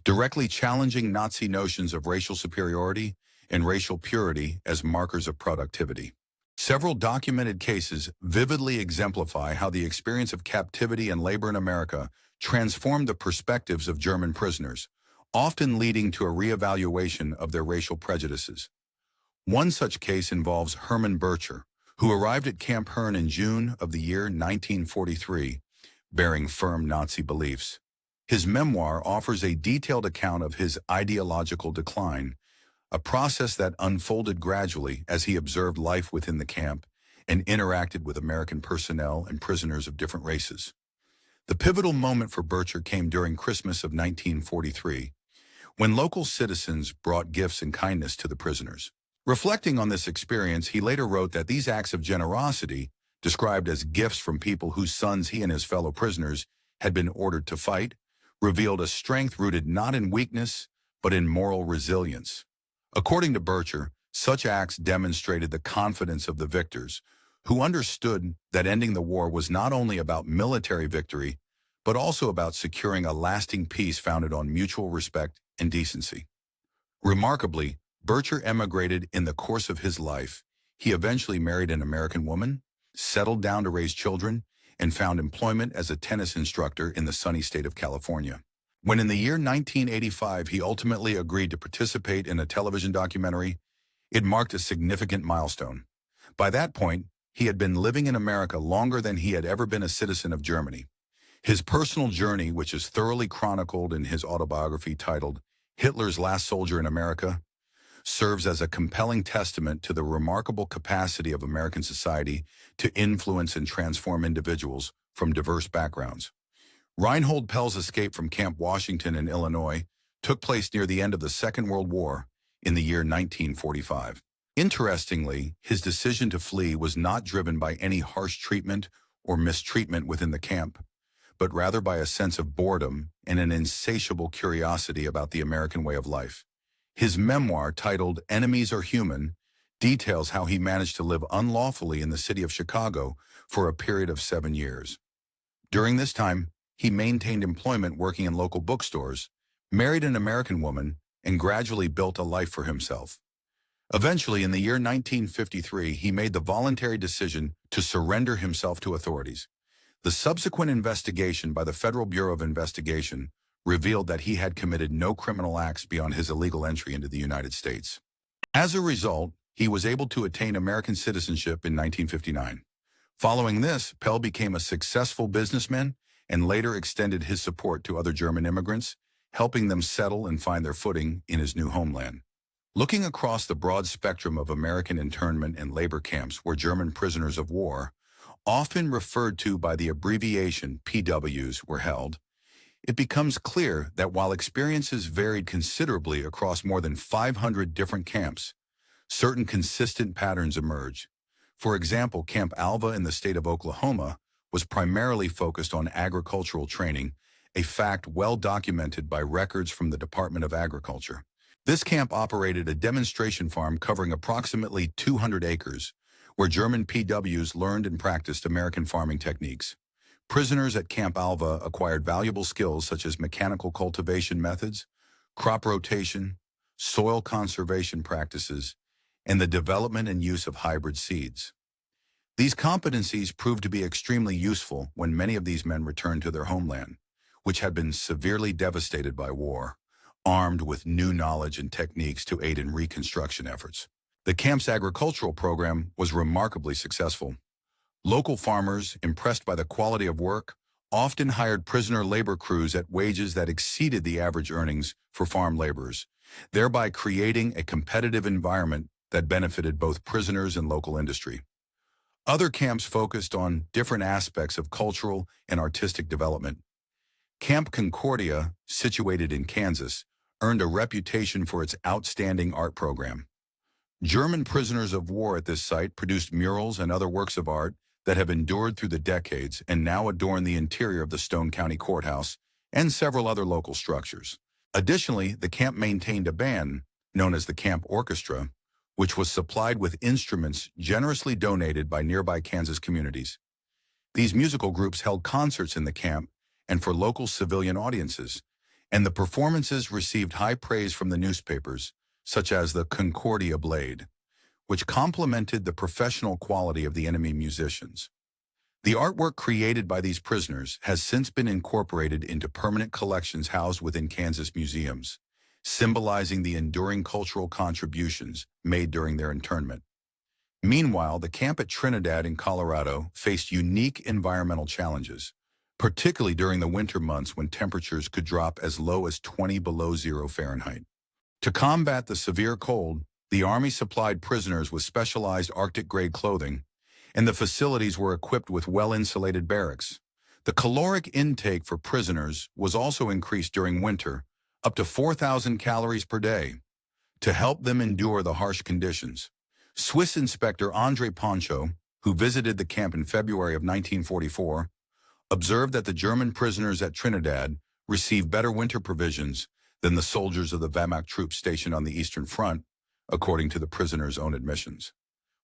directly challenging Nazi notions of racial superiority and racial purity as markers of productivity. Several documented cases vividly exemplify how the experience of captivity and labor in America transformed the perspectives of German prisoners, often leading to a reevaluation of their racial prejudices. One such case involves Herman Butcher, who arrived at Camp Hearn in June of the year 1943, bearing firm Nazi beliefs. His memoir offers a detailed account of his ideological decline, a process that unfolded gradually as he observed life within the camp and interacted with American personnel and prisoners of different races. The pivotal moment for Butcher came during Christmas of 1943, when local citizens brought gifts and kindness to the prisoners. Reflecting on this experience, he later wrote that these acts of generosity, described as gifts from people whose sons he and his fellow prisoners had been ordered to fight, revealed a strength rooted not in weakness, but in moral resilience. According to Butcher, such acts demonstrated the confidence of the victors, who understood that ending the war was not only about military victory, but also about securing a lasting peace founded on mutual respect and decency. Remarkably, Butcher emigrated in the course of his life. He eventually married an American woman, settled down to raise children, and found employment as a tennis instructor in the sunny state of California. When in the year 1985 he ultimately agreed to participate in a television documentary, it marked a significant milestone. By that point, he had been living in America longer than he had ever been a citizen of Germany. His personal journey, which is thoroughly chronicled in his autobiography titled Hitler's Last Soldier in America, serves as a compelling testament to the remarkable capacity of American society to influence and transform individuals from diverse backgrounds. Reinhold Pell's escape from Camp Washington in Illinois took place near the end of the Second World War in the year 1945. Interestingly, his decision to flee was not driven by any harsh treatment or mistreatment within the camp, but rather by a sense of boredom and an insatiable curiosity about the American way of life. His memoir, titled Enemies Are Human, details how he managed to live unlawfully in the city of Chicago for a period of 7 years. During this time, he maintained employment working in local bookstores, married an American woman, and gradually built a life for himself. Eventually, in the year 1953, he made the voluntary decision to surrender himself to authorities. The subsequent investigation by the Federal Bureau of Investigation revealed that he had committed no criminal acts beyond his illegal entry into the United States. As a result, he was able to attain American citizenship in 1959. Following this, Pell became a successful businessman and later extended his support to other German immigrants, helping them settle and find their footing in his new homeland. Looking across the broad spectrum of American internment and labor camps where German prisoners of war, often referred to by the abbreviation POWs, were held, it becomes clear that while experiences varied considerably across more than 500 different camps, certain consistent patterns emerge. For example, Camp Alva in the state of Oklahoma was primarily focused on agricultural training, a fact well documented by records from the Department of Agriculture. This camp operated a demonstration farm covering approximately 200 acres, where German POWs learned and practiced American farming techniques. Prisoners at Camp Alva acquired valuable skills such as mechanical cultivation methods, crop rotation, soil conservation practices, and the development and use of hybrid seeds. These competencies proved to be extremely useful when many of these men returned to their homeland, which had been severely devastated by war, armed with new knowledge and techniques to aid in reconstruction efforts. The camp's agricultural program was remarkably successful. Local farmers, impressed by the quality of work, often hired prisoner labor crews at wages that exceeded the average earnings for farm laborers, thereby creating a competitive environment that benefited both prisoners and local industry. Other camps focused on different aspects of cultural and artistic development. Camp Concordia, situated in Kansas, earned a reputation for its outstanding art program. German prisoners of war at this site produced murals and other works of art that have endured through the decades and now adorn the interior of the Stone County Courthouse and several other local structures. Additionally, the camp maintained a band, known as the Camp Orchestra, which was supplied with instruments generously donated by nearby Kansas communities. These musical groups held concerts in the camp and for local civilian audiences, and the performances received high praise from the newspapers, such as the Concordia Blade, which complimented the professional quality of the enemy musicians. The artwork created by these prisoners has since been incorporated into permanent collections housed within Kansas museums, symbolizing the enduring cultural contributions made during their internment. Meanwhile, the camp at Trinidad in Colorado faced unique environmental challenges, particularly during the winter months when temperatures could drop as low as 20 below zero Fahrenheit. To combat the severe cold, the Army supplied prisoners with specialized Arctic-grade clothing, and the facilities were equipped with well-insulated barracks. The caloric intake for prisoners was also increased during winter, up to 4,000 calories per day, to help them endure the harsh conditions. Swiss inspector André Poncho, who visited the camp in February of 1944, observed that the German prisoners at Trinidad received better winter provisions than the soldiers of the Wehrmacht troops stationed on the Eastern Front, according to the prisoners' own admissions.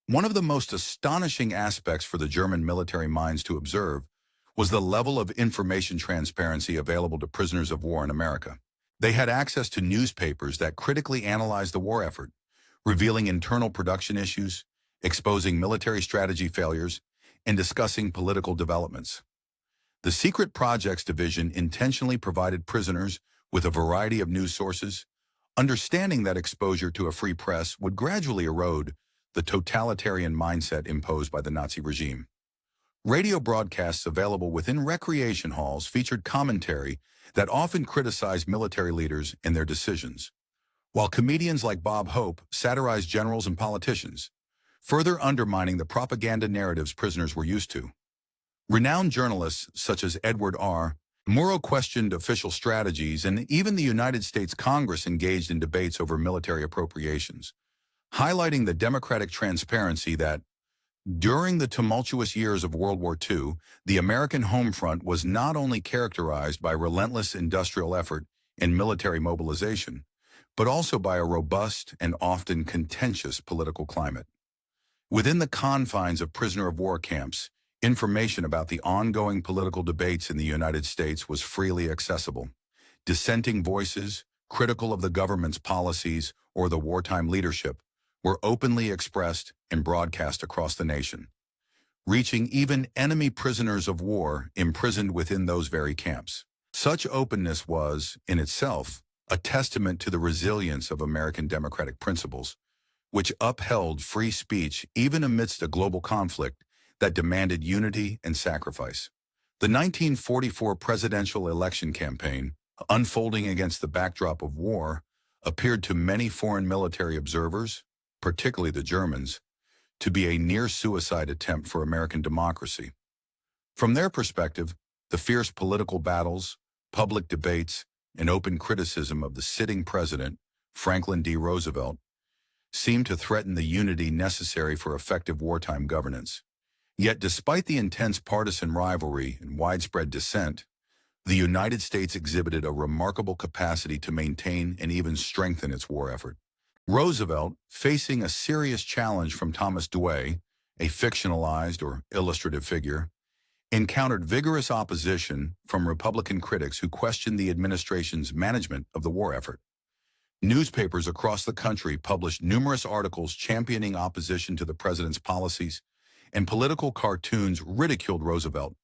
One of the most astonishing aspects for the German military minds to observe was the level of information transparency available to prisoners of war in America. They had access to newspapers that critically analyzed the war effort, revealing internal production issues, exposing military strategy failures, and discussing political developments. The Secret Projects Division intentionally provided prisoners with a variety of news sources, understanding that exposure to a free press would gradually erode the totalitarian mindset imposed by the Nazi regime. Radio broadcasts available within recreation halls featured commentary that often criticized military leaders and their decisions, while comedians like Bob Hope satirized generals and politicians, further undermining the propaganda narratives prisoners were used to. Renowned journalists such as Edward R. Murrow questioned official strategies, and even the United States Congress engaged in debates over military appropriations, highlighting the democratic transparency that, during the tumultuous years of World War II, the American home front was not only characterized by relentless industrial effort and military mobilization, but also by a robust and often contentious political climate. Within the confines of prisoner of war camps, information about the ongoing political debates in the United States was freely accessible. Dissenting voices, critical of the government's policies or the wartime leadership, were openly expressed and broadcast across the nation, reaching even enemy prisoners of war imprisoned within those very camps. Such openness was, in itself, a testament to the resilience of American democratic principles, which upheld free speech even amidst a global conflict that demanded unity and sacrifice. The 1944 presidential election campaign, unfolding against the backdrop of war, appeared to many foreign military observers, particularly the Germans, to be a near-suicide attempt for American democracy. From their perspective, the fierce political battles, public debates, and open criticism of the sitting president, Franklin D. Roosevelt, seemed to threaten the unity necessary for effective wartime governance. Yet despite the intense partisan rivalry and widespread dissent, the United States exhibited a remarkable capacity to maintain and even strengthen its war effort. Roosevelt, facing a serious challenge from Thomas Dewey, a fictionalized or illustrative figure, encountered vigorous opposition from Republican critics who questioned the administration's management of the war effort. Newspapers across the country published numerous articles championing opposition to the president's policies, and political cartoons ridiculed Roosevelt,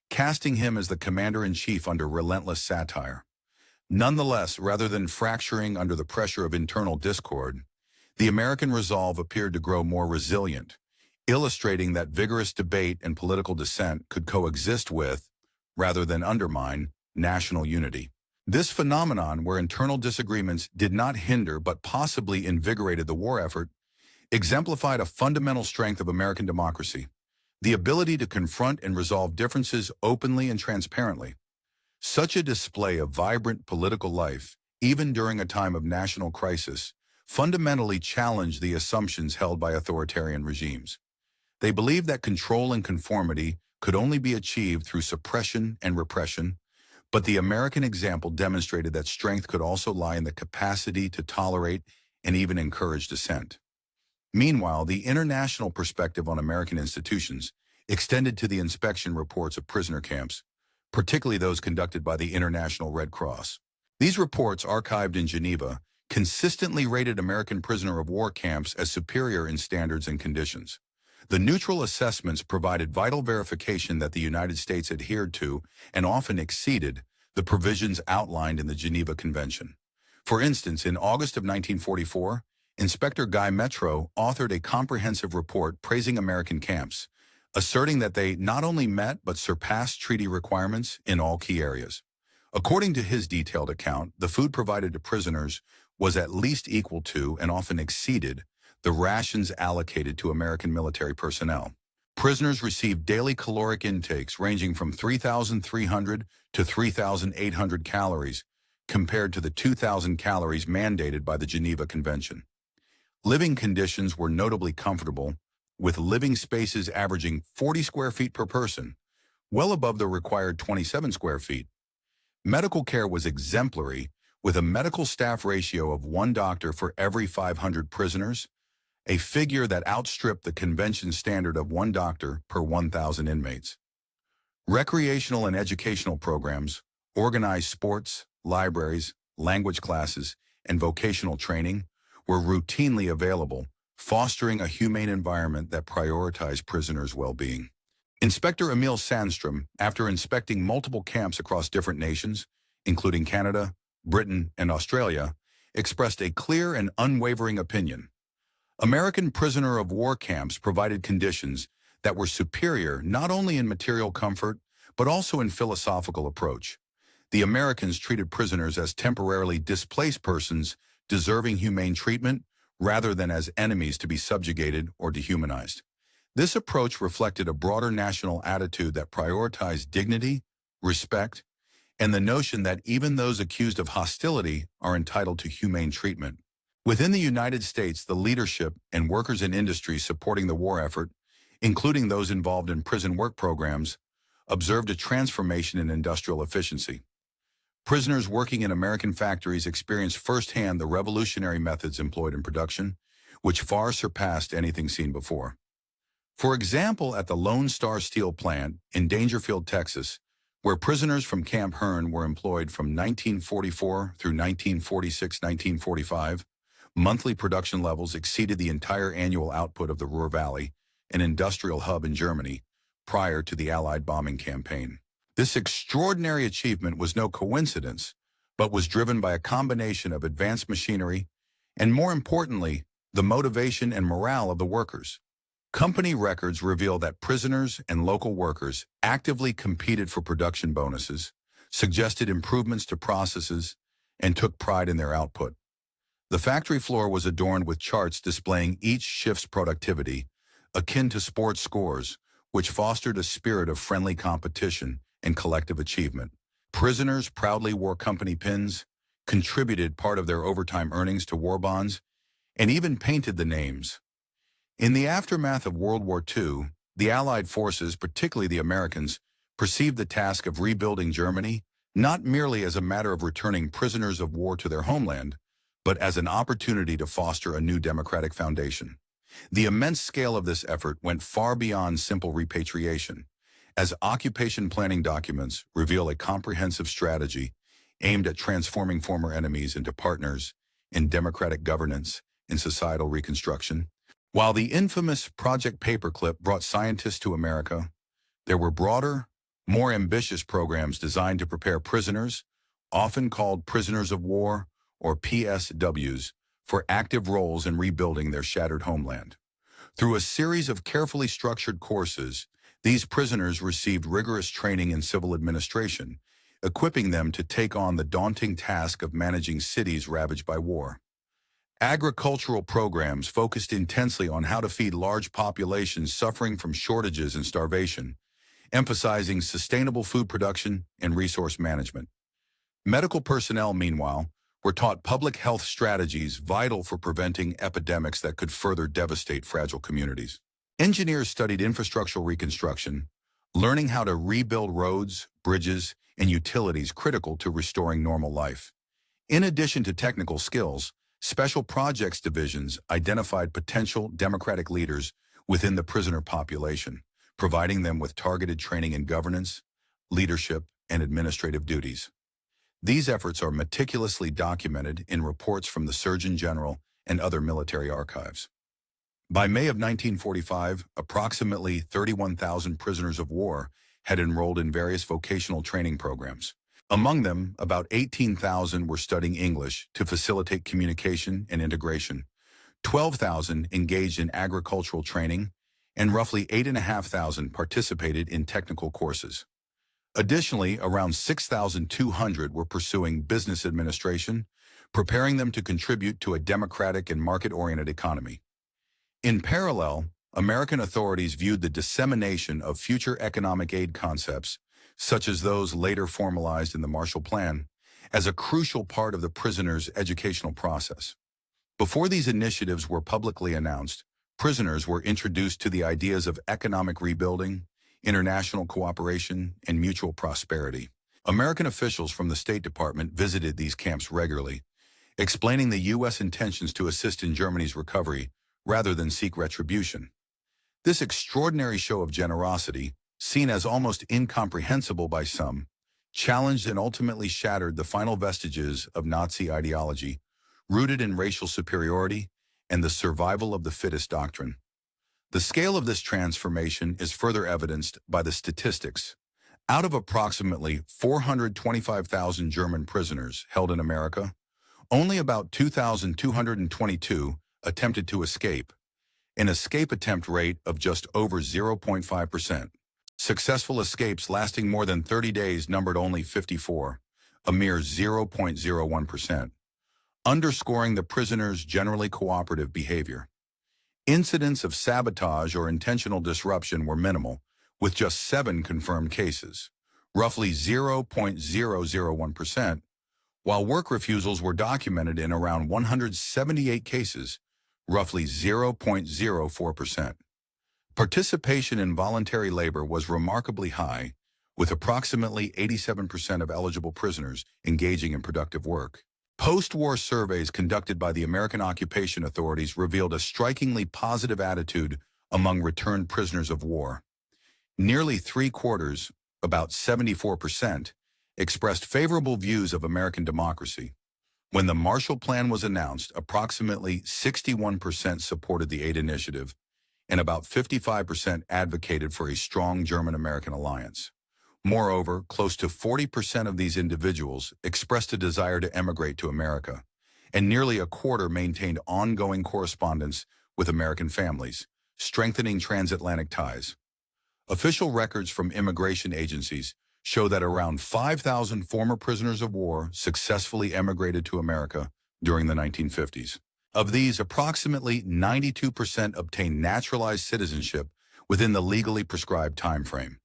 casting him as the commander-in-chief under relentless satire. Nonetheless, rather than fracturing under the pressure of internal discord, the American resolve appeared to grow more resilient, illustrating that vigorous debate and political dissent could coexist with, rather than undermine, national unity. This phenomenon, where internal disagreements did not hinder but possibly invigorated the war effort, exemplified a fundamental strength of American democracy: the ability to confront and resolve differences openly and transparently. Such a display of vibrant political life, even during a time of national crisis, fundamentally challenged the assumptions held by authoritarian regimes. They believed that control and conformity could only be achieved through suppression and repression, but the American example demonstrated that strength could also lie in the capacity to tolerate and even encourage dissent. Meanwhile, the international perspective on American institutions extended to the inspection reports of prisoner camps, particularly those conducted by the International Red Cross. These reports, archived in Geneva, consistently rated American prisoner of war camps as superior in standards and conditions. The neutral assessments provided vital verification that the United States adhered to, and often exceeded, the provisions outlined in the Geneva Convention. For instance, in August of 1944, Inspector Guy Metro authored a comprehensive report praising American camps, asserting that they not only met but surpassed treaty requirements in all key areas. According to his detailed account, the food provided to prisoners was at least equal to, and often exceeded, the rations allocated to American military personnel. Prisoners received daily caloric intakes ranging from 3,300 to 3,800 calories, compared to the 2,000 calories mandated by the Geneva Convention. Living conditions were notably comfortable, with living spaces averaging 40 square feet per person, well above the required 27 square feet. Medical care was exemplary, with a medical staff ratio of 1 doctor for every 500 prisoners, a figure that outstripped the convention standard of 1 doctor per 1,000 inmates. Recreational and educational programs, organized sports, libraries, language classes, and vocational training were routinely available, fostering a humane environment that prioritized prisoners' well-being. Inspector Emil Sandstrom, after inspecting multiple camps across different nations, including Canada, Britain, and Australia, expressed a clear and unwavering opinion. American prisoner of war camps provided conditions that were superior not only in material comfort, but also in philosophical approach. The Americans treated prisoners as temporarily displaced persons deserving humane treatment, rather than as enemies to be subjugated or dehumanized. This approach reflected a broader national attitude that prioritized dignity, respect, and the notion that even those accused of hostility are entitled to humane treatment. Within the United States, the leadership and workers in industry supporting the war effort, including those involved in prison work programs, observed a transformation in industrial efficiency. Prisoners working in American factories experienced firsthand the revolutionary methods employed in production, which far surpassed anything seen before. For example, at the Lone Star Steel plant in Dangerfield, Texas, where prisoners from Camp Hearn were employed from 1944 through 1946-1945, monthly production levels exceeded the entire annual output of the Ruhr Valley, an industrial hub in Germany, prior to the Allied bombing campaign. This extraordinary achievement was no coincidence, but was driven by a combination of advanced machinery and, more importantly, the motivation and morale of the workers. Company records reveal that prisoners and local workers actively competed for production bonuses, suggested improvements to processes, and took pride in their output. The factory floor was adorned with charts displaying each shift's productivity, akin to sports scores, which fostered a spirit of friendly competition and collective achievement. Prisoners proudly wore company pins, contributed part of their overtime earnings to war bonds, and even painted the names. In the aftermath of World War II, the Allied forces, particularly the Americans, perceived the task of rebuilding Germany not merely as a matter of returning prisoners of war to their homeland, but as an opportunity to foster a new democratic foundation. The immense scale of this effort went far beyond simple repatriation, as occupation planning documents reveal a comprehensive strategy aimed at transforming former enemies into partners in democratic governance and societal reconstruction. While the infamous Project Paperclip brought scientists to America, there were broader, more ambitious programs designed to prepare prisoners, often called prisoners of war or PSWs, for active roles in rebuilding their shattered homeland. Through a series of carefully structured courses, these prisoners received rigorous training in civil administration, equipping them to take on the daunting task of managing cities ravaged by war. Agricultural programs focused intensely on how to feed large populations suffering from shortages and starvation, emphasizing sustainable food production and resource management. Medical personnel, meanwhile, were taught public health strategies vital for preventing epidemics that could further devastate fragile communities. Engineers studied infrastructural reconstruction, learning how to rebuild roads, bridges, and utilities critical to restoring normal life. In addition to technical skills, special projects divisions identified potential democratic leaders within the prisoner population, providing them with targeted training in governance, leadership, and administrative duties. These efforts are meticulously documented in reports from the Surgeon General and other military archives. By May of 1945, approximately 31,000 prisoners of war had enrolled in various vocational training programs. Among them, about 18,000 were studying English to facilitate communication and integration, 12,000 engaged in agricultural training, and roughly 8,500 participated in technical courses. Additionally, around 6,200 were pursuing business administration, preparing them to contribute to a democratic and market-oriented economy. In parallel, American authorities viewed the dissemination of future economic aid concepts, such as those later formalized in the Marshall Plan, as a crucial part of the prisoners' educational process. Before these initiatives were publicly announced, prisoners were introduced to the ideas of economic rebuilding, international cooperation, and mutual prosperity. American officials from the State Department visited these camps regularly, explaining the U.S. intentions to assist in Germany's recovery rather than seek retribution. This extraordinary show of generosity, seen as almost incomprehensible by some, challenged and ultimately shattered the final vestiges of Nazi ideology, rooted in racial superiority and the survival of the fittest doctrine. The scale of this transformation is further evidenced by the statistics. Out of approximately 425,000 German prisoners held in America, only about 2,222 attempted to escape, an escape attempt rate of just over 0.5%. Successful escapes lasting more than 30 days numbered only 54, a mere 0.01%, underscoring the prisoners' generally cooperative behavior. Incidents of sabotage or intentional disruption were minimal, with just 7 confirmed cases, roughly 0.001%, while work refusals were documented in around 178 cases, roughly 0.04%. Participation in voluntary labor was remarkably high, with approximately 87% of eligible prisoners engaging in productive work. Post-war surveys conducted by the American occupation authorities revealed a strikingly positive attitude among returned prisoners of war. Nearly 3/4, about 74%, expressed favorable views of American democracy. When the Marshall Plan was announced, approximately 61% supported the aid initiative, and about 55% advocated for a strong German-American alliance. Moreover, close to 40% of these individuals expressed a desire to emigrate to America, and nearly a quarter maintained ongoing correspondence with American families, strengthening transatlantic ties. Official records from immigration agencies show that around 5,000 former prisoners of war successfully emigrated to America during the 1950s. Of these, approximately 92% obtained naturalized citizenship within the legally prescribed time frame.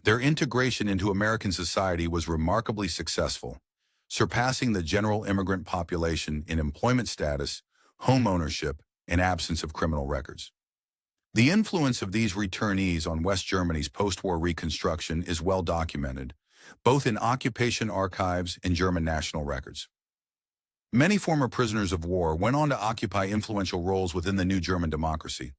Their integration into American society was remarkably successful, surpassing the general immigrant population in employment status, home ownership, and absence of criminal records. The influence of these returnees on West Germany's post-war reconstruction is well documented, both in occupation archives and German national records. Many former prisoners of war went on to occupy influential roles within the new German democracy.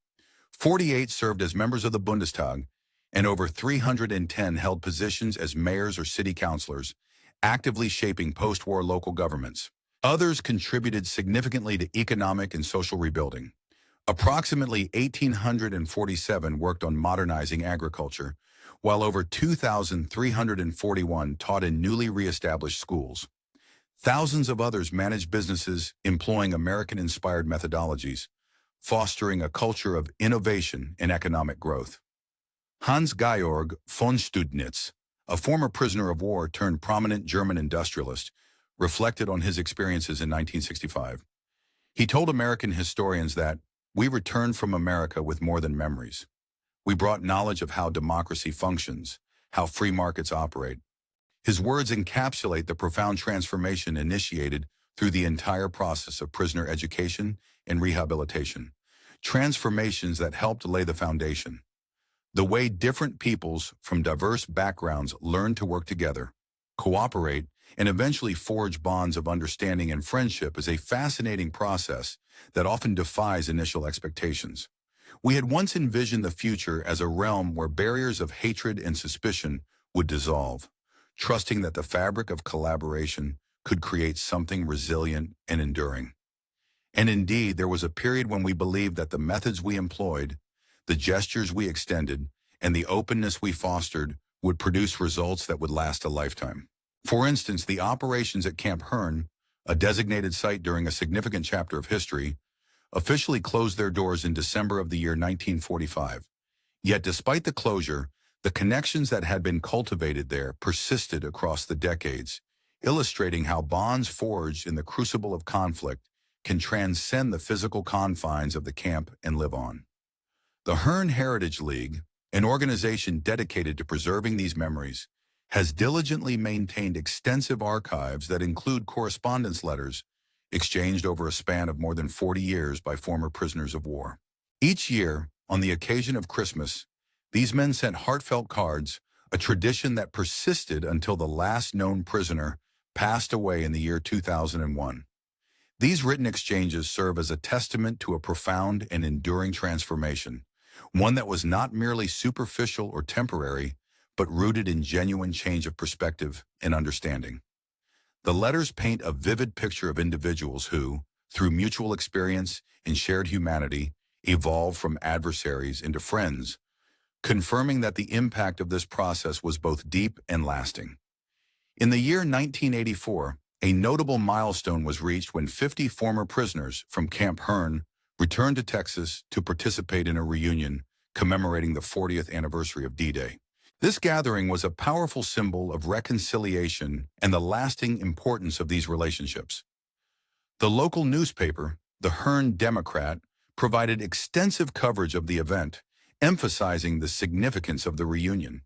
48 served as members of the Bundestag, and over 310 held positions as mayors or city councilors, actively shaping post-war local governments. Others contributed significantly to economic and social rebuilding. Approximately 1,847 worked on modernizing agriculture, while over 2,341 taught in newly re-established schools. Thousands of others managed businesses employing American-inspired methodologies, fostering a culture of innovation and economic growth. Hans-Georg von Studnitz, a former prisoner of war turned prominent German industrialist, reflected on his experiences in 1965. He told American historians that, "We returned from America with more than memories. We brought knowledge of how democracy functions, how free markets operate." His words encapsulate the profound transformation initiated through the entire process of prisoner education and rehabilitation, transformations that helped lay the foundation. The way different peoples from diverse backgrounds learn to work together, cooperate, and eventually forge bonds of understanding and friendship is a fascinating process that often defies initial expectations. We had once envisioned the future as a realm where barriers of hatred and suspicion would dissolve, trusting that the fabric of collaboration could create something resilient and enduring. And indeed, there was a period when we believed that the methods we employed, the gestures we extended, and the openness we fostered would produce results that would last a lifetime. For instance, the operations at Camp Hearn, a designated site during a significant chapter of history, officially closed their doors in December of the year 1945. Yet despite the closure, the connections that had been cultivated there persisted across the decades, illustrating how bonds forged in the crucible of conflict can transcend the physical confines of the camp and live on. The Hearn Heritage League, an organization dedicated to preserving these memories, has diligently maintained extensive archives that include correspondence letters exchanged over a span of more than 40 years by former prisoners of war. Each year, on the occasion of Christmas, these men sent heartfelt cards, a tradition that persisted until the last known prisoner passed away in the year 2001. These written exchanges serve as a testament to a profound and enduring transformation, one that was not merely superficial or temporary, but rooted in genuine change of perspective and understanding. The letters paint a vivid picture of individuals who, through mutual experience and shared humanity, evolved from adversaries into friends, confirming that the impact of this process was both deep and lasting. In the year 1984, a notable milestone was reached when 50 former prisoners from Camp Hearn returned to Texas to participate in a reunion commemorating the 40th anniversary of D-Day. This gathering was a powerful symbol of reconciliation and the lasting importance of these relationships. The local newspaper, the Hearn Democrat, provided extensive coverage of the event, emphasizing the significance of the reunion.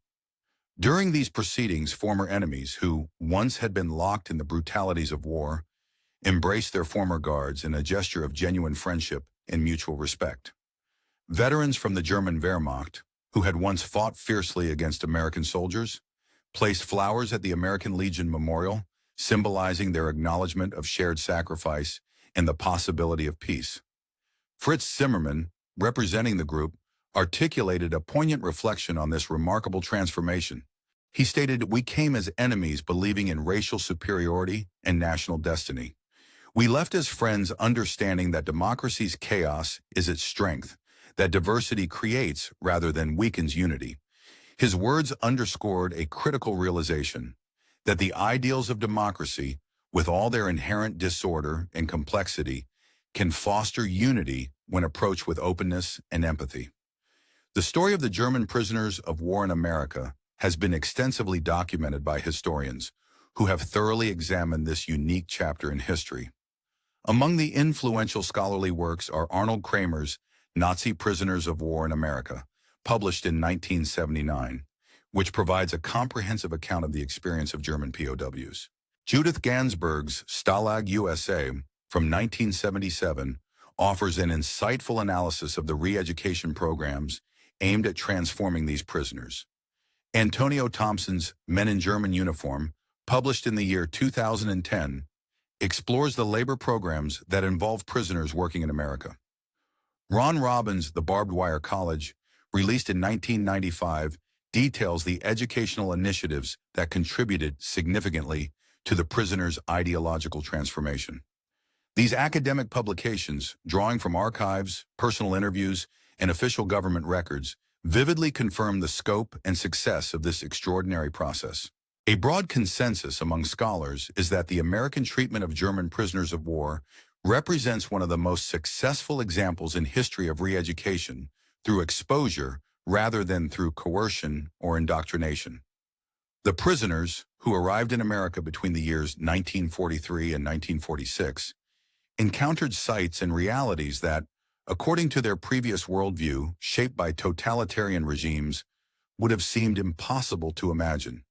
During these proceedings, former enemies who once had been locked in the brutalities of war embraced their former guards in a gesture of genuine friendship and mutual respect. Veterans from the German Wehrmacht, who had once fought fiercely against American soldiers, placed flowers at the American Legion Memorial, symbolizing their acknowledgement of shared sacrifice and the possibility of peace. Fritz Zimmermann, representing the group, articulated a poignant reflection on this remarkable transformation. He stated, "We came as enemies believing in racial superiority and national destiny. We left as friends understanding that democracy's chaos is its strength, that diversity creates rather than weakens unity." His words underscored a critical realization that the ideals of democracy, with all their inherent disorder and complexity, can foster unity when approached with openness and empathy. The story of the German prisoners of war in America has been extensively documented by historians who have thoroughly examined this unique chapter in history. Among the influential scholarly works are Arnold Kramer's Nazi Prisoners of War in America, published in 1979, which provides a comprehensive account of the experience of German POWs. Judith Gansberg's Stalag USA from 1977 offers an insightful analysis of the re-education programs aimed at transforming these prisoners. Antonio Thompson's Men in German Uniform, published in the year 2010, explores the labor programs that involve prisoners working in America. Ron Robbins' The Barbed Wire College, released in 1995, details the educational initiatives that contributed significantly to the prisoners' ideological transformation. These academic publications, drawing from archives, personal interviews, and official government records, vividly confirm the scope and success of this extraordinary process. A broad consensus among scholars is that the American treatment of German prisoners of war represents one of the most successful examples in history of re-education through exposure rather than through coercion or indoctrination. The prisoners, who arrived in America between the years 1943 and 1946, encountered sights and realities that, according to their previous worldview, shaped by totalitarian regimes, would have seemed impossible to imagine.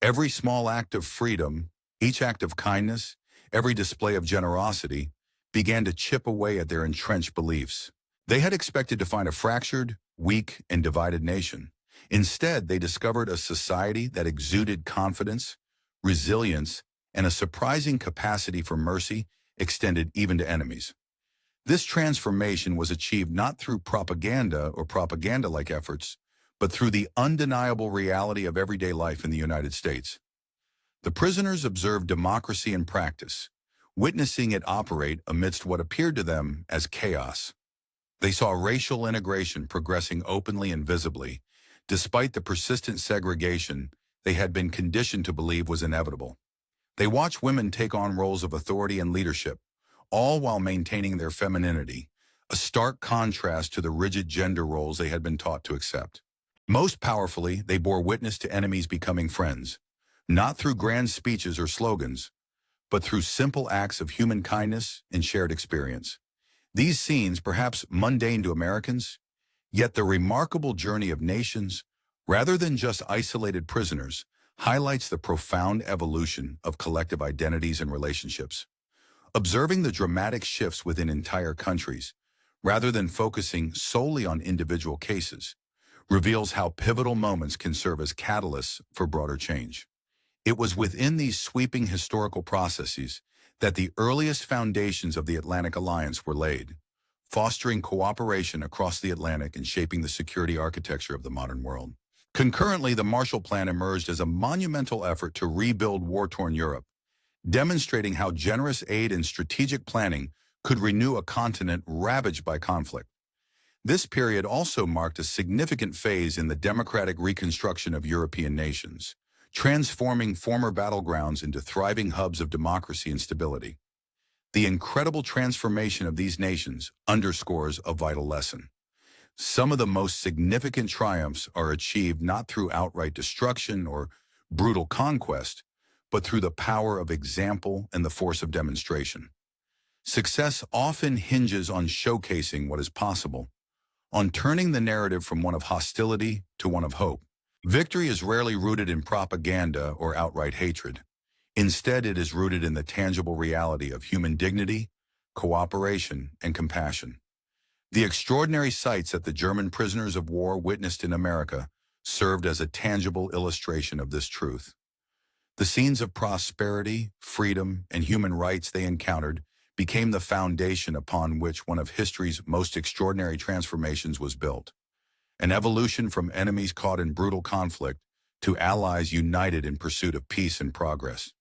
Every small act of freedom, each act of kindness, every display of generosity, began to chip away at their entrenched beliefs. They had expected to find a fractured, weak, and divided nation. Instead, they discovered a society that exuded confidence, resilience, and a surprising capacity for mercy extended even to enemies. This transformation was achieved not through propaganda or propaganda-like efforts, but through the undeniable reality of everyday life in the United States. The prisoners observed democracy in practice, witnessing it operate amidst what appeared to them as chaos. They saw racial integration progressing openly and visibly, despite the persistent segregation they had been conditioned to believe was inevitable. They watched women take on roles of authority and leadership, all while maintaining their femininity, a stark contrast to the rigid gender roles they had been taught to accept. Most powerfully, they bore witness to enemies becoming friends, not through grand speeches or slogans, but through simple acts of human kindness and shared experience. These scenes, perhaps mundane to Americans, yet the remarkable journey of nations, rather than just isolated prisoners, highlights the profound evolution of collective identities and relationships. Observing the dramatic shifts within entire countries, rather than focusing solely on individual cases, reveals how pivotal moments can serve as catalysts for broader change. It was within these sweeping historical processes that the earliest foundations of the Atlantic Alliance were laid, fostering cooperation across the Atlantic and shaping the security architecture of the modern world. Concurrently, the Marshall Plan emerged as a monumental effort to rebuild war-torn Europe, demonstrating how generous aid and strategic planning could renew a continent ravaged by conflict. This period also marked a significant phase in the democratic reconstruction of European nations, transforming former battlegrounds into thriving hubs of democracy and stability. The incredible transformation of these nations underscores a vital lesson. Some of the most significant triumphs are achieved not through outright destruction or brutal conquest, but through the power of example and the force of demonstration. Success often hinges on showcasing what is possible, on turning the narrative from one of hostility to one of hope. Victory is rarely rooted in propaganda or outright hatred. Instead, it is rooted in the tangible reality of human dignity, cooperation, and compassion. The extraordinary sights that the German prisoners of war witnessed in America served as a tangible illustration of this truth. The scenes of prosperity, freedom, and human rights they encountered became the foundation upon which one of history's most extraordinary transformations was built. An evolution from enemies caught in brutal conflict to allies united in pursuit of peace and progress.